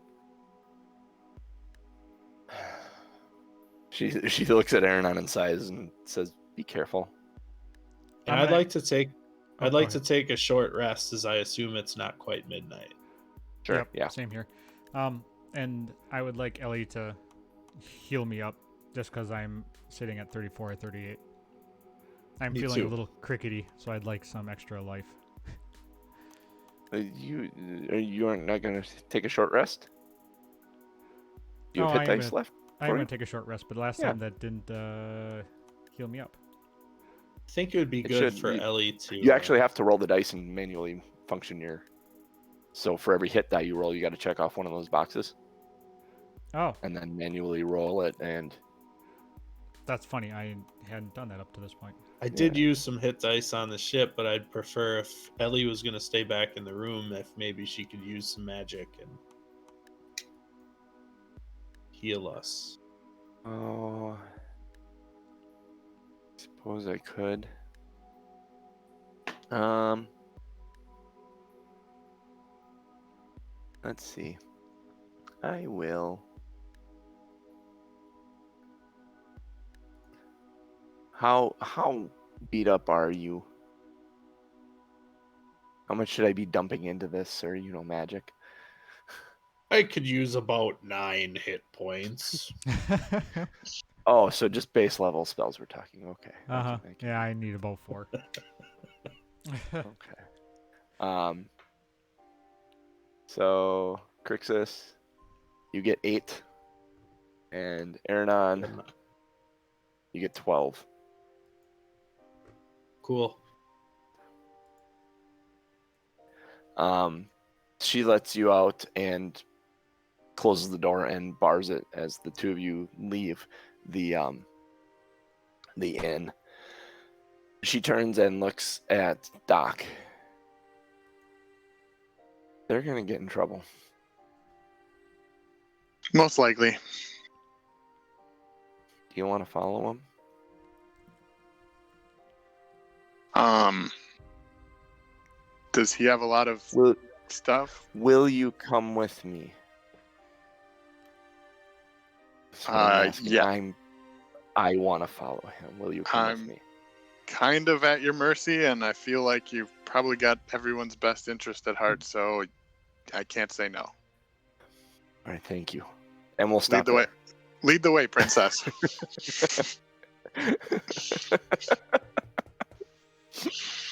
She looks at Aaron and sighs and says, "Be careful." And I'm I'd gonna- like to take Oh, I'd go like to ahead. take a short rest, as I assume it's not quite midnight. Sure. Yep, Yeah. same here. And I would like Ellie to heal me up just because I'm sitting at 34 or 38. I'm Me feeling too. a little crickety, so I'd like some extra life. You aren't not gonna take a short rest? Do you have I hit am dice gonna, left? I'm for gonna you? take a short rest, but last Yeah. time that didn't heal me up. I think it would be It good should. for Ellie to. You actually have to roll the dice and manually function your. So for every hit die you roll, you got to check off one of those boxes Oh, and then manually roll it. And that's funny. I hadn't done that up to this point. I did Yeah. use some hit dice on the ship, but I'd prefer if Ellie was going to stay back in the room, if maybe she could use some magic and heal us. oh, suppose I could. Let's see. I will. How beat up are you? How much should I be dumping into this, or magic? I could use about 9 hit points. Oh, so just base level spells we're talking. Okay. Uh-huh. Yeah, I need about 4. Okay. So Krixis, you get 8, and Aranon, you get 12. Cool. She lets you out and closes the door and bars it as the two of you leave the inn. She turns and looks at Doc. They're gonna get in trouble. Most likely. Do you want to follow them? Does he have a lot of stuff? Will you come with me? That's what I'm asking. Yeah. I want to follow him. Will you come with me? Kind of at your mercy, and I feel like you've probably got everyone's best interest at heart, so I can't say no. All right, thank you. And we'll stop there. Lead the way, princess.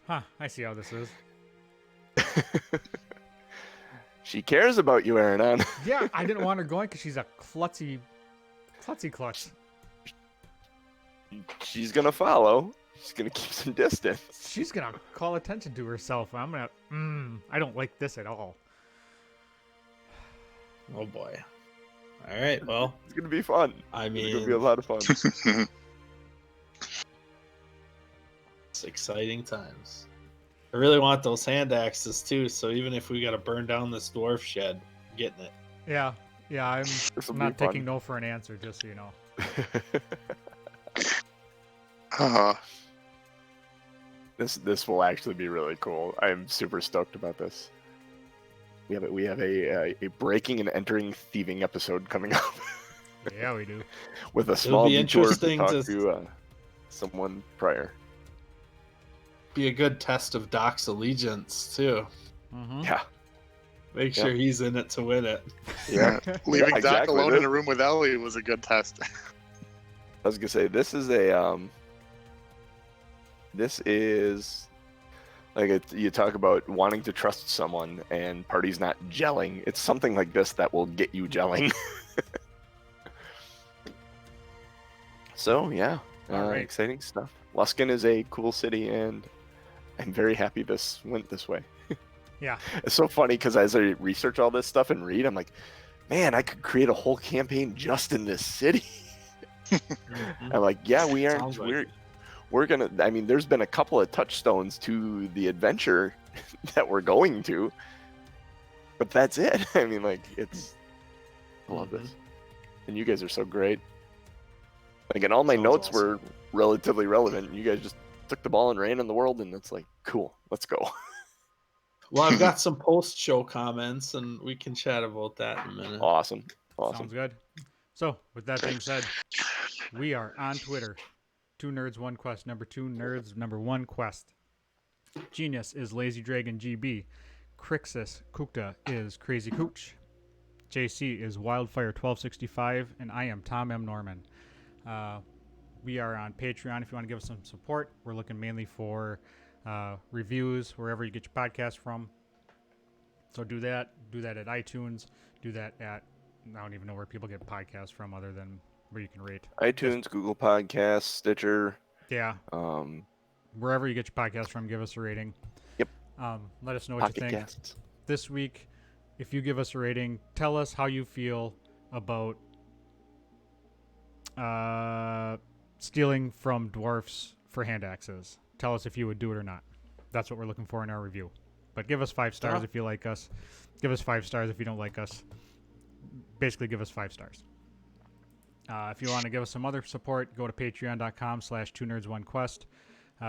Huh, I see how this is. She cares about you, Aranon. Yeah, I didn't want her going because she's a klutzy klutz. She's gonna follow. She's gonna keep some distance. She's gonna call attention to herself. I'm gonna. I don't like this at all. Oh boy. All right. Well, It's gonna be fun. I It's gonna be a mean, lot of fun. it's exciting times. I really want those hand axes too. So even if we got to burn down this dwarf shed, I'm getting it. Yeah, I'm This'll be not taking fun. no for an answer. Just so you know. This will actually be really cool. I'm super stoked about this. We have a breaking and entering thieving episode coming up. Yeah, we do. With a small be detour to interesting talk to- to someone prior. Be a good test of Doc's allegiance too. Mm-hmm. Yeah. Make sure he's in it to win it. Yeah. Leaving Doc exactly. alone in a room with Ellie was a good test. I was gonna say this is like you talk about wanting to trust someone and parties not gelling. It's something like this that will get you gelling. So yeah, All right. exciting stuff. Luskan is a cool city, and I'm very happy this went this way. Yeah. It's so funny because as I research all this stuff and read, I'm like, man, I could create a whole campaign just in this city. I'm like, yeah, we aren't. Sounds like We're gonna. I mean, there's been a couple of touchstones to the adventure that we're going to, but that's it. I mean, like, I love this, and you guys are so great. Like, and all my Sounds notes awesome. were relatively relevant. You guys just took the ball and ran in the world, and it's like, cool, let's go. Well, I've got some post-show comments, and we can chat about that in a minute. Awesome. Sounds good. So, with that being said, we are on Twitter. 2 Nerds 1 Quest. Number 2 Nerds number 1 Quest. Genius is Lazy Dragon GB. Krixis Kukta is Crazy Cooch. JC is Wildfire 1265, and I am Tom M. Norman. We are on Patreon if you want to give us some support. We're looking mainly for reviews wherever you get your podcast from. So do that. Do that at iTunes. Do that at, I don't even know where people get podcasts from other than where you can rate. iTunes, Google Podcasts, Stitcher. Yeah. Wherever you get your podcast from, give us a rating. Yep. Let us know what Pocket you think. Casts. This week, if you give us a rating, tell us how you feel about stealing from dwarfs for hand axes. Tell us if you would do it or not. That's what we're looking for in our review. But give us 5 stars if you like us. Give us 5 stars if you don't like us. Basically, give us 5 stars. If you want to give us some other support, go to patreon.com/2nerds1quest.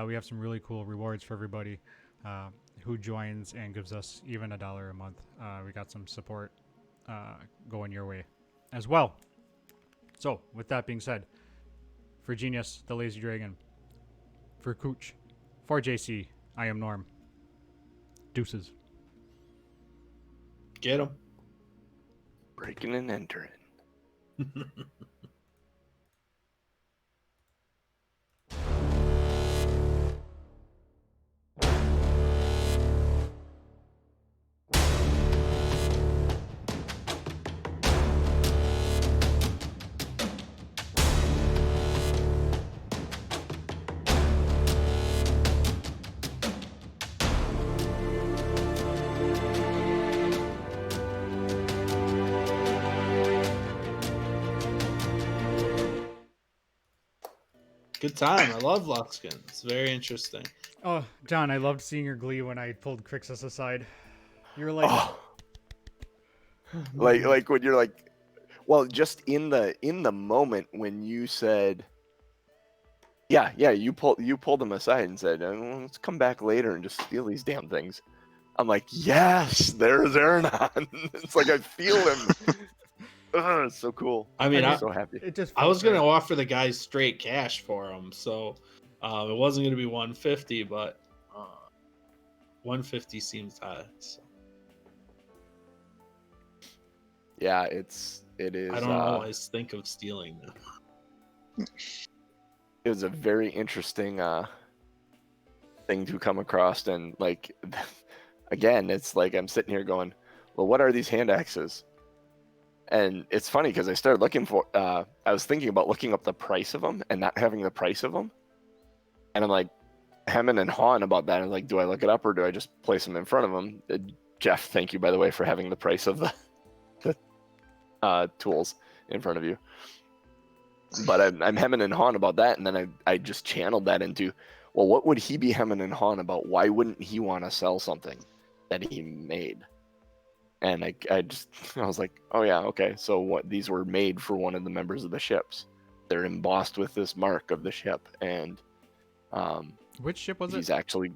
We have some really cool rewards for everybody who joins and gives us even $1 a month. We got some support going your way as well. So, with that being said, for Genius, the Lazy Dragon, for Cooch, for JC, I am Norm. Deuces. Get him. Breaking and entering. Good time. I love Luskan. It's very interesting. Oh, John, I loved seeing your glee when I pulled Krixis aside. You were like, like when you're like, well, just in the moment when you said, yeah, you pulled them aside and said, let's come back later and just steal these damn things. I'm like, yes, there's Aaron. It's like I feel him. It's so cool. I mean, I'm so happy. I was going to offer the guys straight cash for them, so it wasn't going to be 150, but 150 seems high. So. Yeah, it is. I don't always think of stealing them. It was a very interesting thing to come across, and like, again, it's like I'm sitting here going, well, what are these hand axes? And it's funny because I started looking for, I was thinking about looking up the price of them and not having the price of them. And I'm like, hemming and hawing about that. I'm like, do I look it up or do I just place them in front of them? Jeff, thank you, by the way, for having the price of the tools in front of you. But I'm hemming and hawing about that. And then I just channeled that into, well, what would he be hemming and hawing about? Why wouldn't he want to sell something that he made? And I was like, oh yeah, okay. So what? These were made for one of the members of the ships. They're embossed with this mark of the ship, and which ship was he's it? actually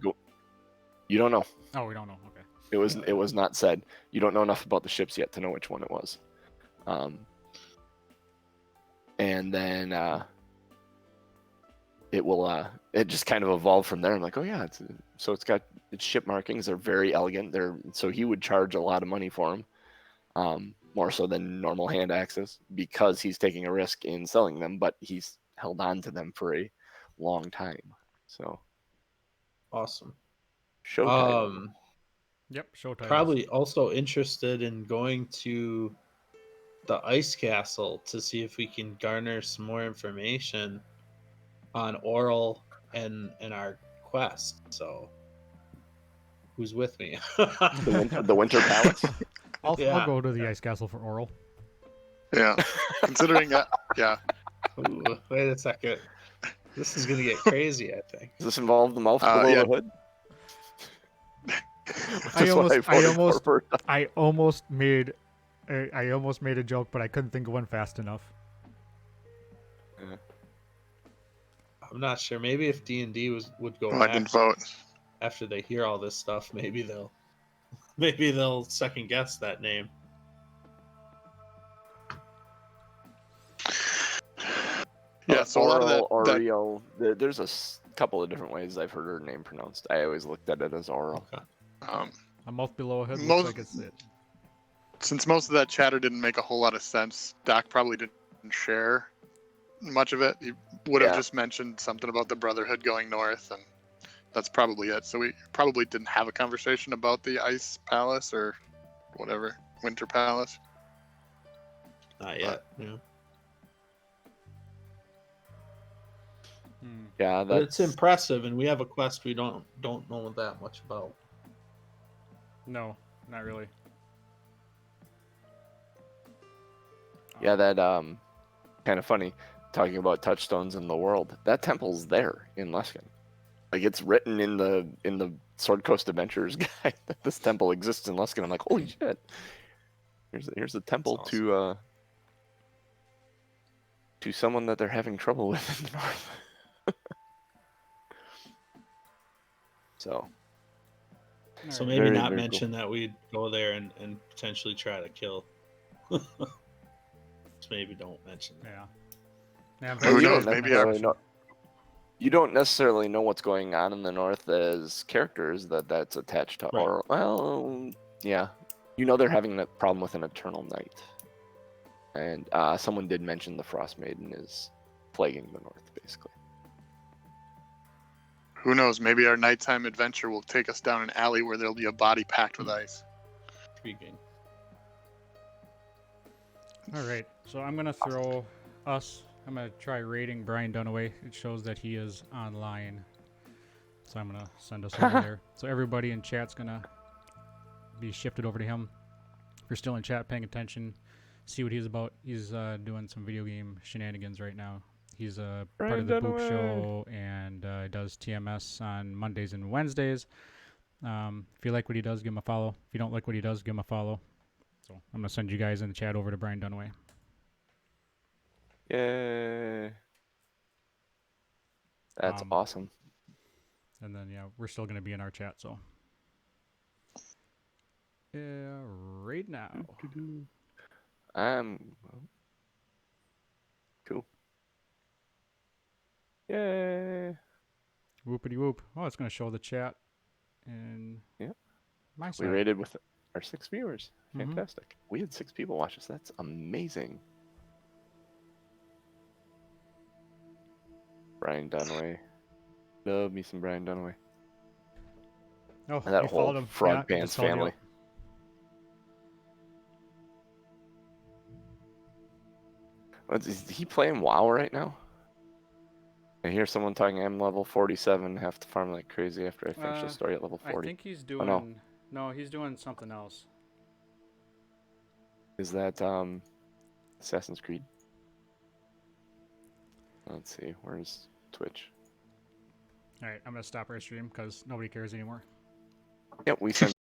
You don't know. Oh, we don't know. Okay. It was not said. You don't know enough about the ships yet to know which one it was. And then it just kind of evolved from there. I'm like, oh yeah, it's got its ship markings. They're very elegant. So he would charge a lot of money for them, more so than normal hand axes, because he's taking a risk in selling them, but he's held on to them for a long time. So Awesome. Showtime. Yep, showtime. Probably also interested in going to the ice castle to see if we can garner some more information on Oral and our quest. So who's with me? The Winter Palace. I'll go to the ice castle for Oral. Yeah, considering that. Yeah. Ooh, wait a second. This is gonna get crazy, I think. Does this involve the mouth below the hood? I almost made a joke, but I couldn't think of one fast enough. Yeah. I'm not sure. Maybe if D&D would go I didn't vote. after they hear all this stuff, maybe they'll second guess that name. Yeah, so a lot of that. Oriel. There's a couple of different ways I've heard her name pronounced. I always looked at it as Oral. Okay. A mouth below a head looks like it's it. Since most of that chatter didn't make a whole lot of sense, Doc probably didn't share much of it. He would have just mentioned something about the Brotherhood going north, and that's probably it. So we probably didn't have a conversation about the Ice Palace, or whatever, Winter Palace. Not yet. Yeah. Yeah, But it's that's impressive, and we have a quest we don't know that much about. No, not really. yeah, that kind of funny talking about touchstones in the world. That temple's there in Luskan. Like it's written in the Sword Coast Adventures guide that this temple exists in Luskan. I'm like, holy shit! Here's a temple That's awesome. to someone that they're having trouble with in the north. So So Alright. maybe Very, not very mention that we'd go there and potentially try to kill. Just maybe don't mention that. Yeah. Yeah, Who you knows, don't maybe necessarily know. You don't necessarily know what's going on in the north as characters that's attached to, Right. or well, yeah, you know they're having a problem with an Eternal Night, and someone did mention the Frost Maiden is plaguing the north, basically. Who knows? Maybe our nighttime adventure will take us down an alley where there'll be a body packed with ice. Intriguing. All right, so I'm gonna throw us. I'm gonna try raiding Brian Dunaway. It shows that he is online, so I'm gonna send us over there. So everybody in chat's gonna be shifted over to him. If you're still in chat, paying attention, see what he's about. He's doing some video game shenanigans right now. He's part of the Brian Boop Dunaway. Show and does TMS on Mondays and Wednesdays. If you like what he does, give him a follow. If you don't like what he does, give him a follow. So I'm gonna send you guys in the chat over to Brian Dunaway. Yay! That's Um, awesome. And then yeah, we're still gonna be in our chat. So yeah, right now. Cool. Yay! Whoopity whoop. Oh, it's gonna show the chat. And Yep. my We side. rated with our 6 viewers. Mhm. Fantastic. We had 6 people watch us. That's amazing. Brian Dunaway. Love me some Brian Dunaway. Oh, And that you whole followed him. Frog Yeah, Pants just called you family. out. Is he playing WoW right now? I hear someone talking, I'm level 47, have to farm like crazy after I finish the story at level 40. I think he's Oh, doing. no. No, he's doing something else. Is that Assassin's Creed? Let's see, where's Twitch? All right, I'm gonna stop our stream because nobody cares anymore. Yep, we sent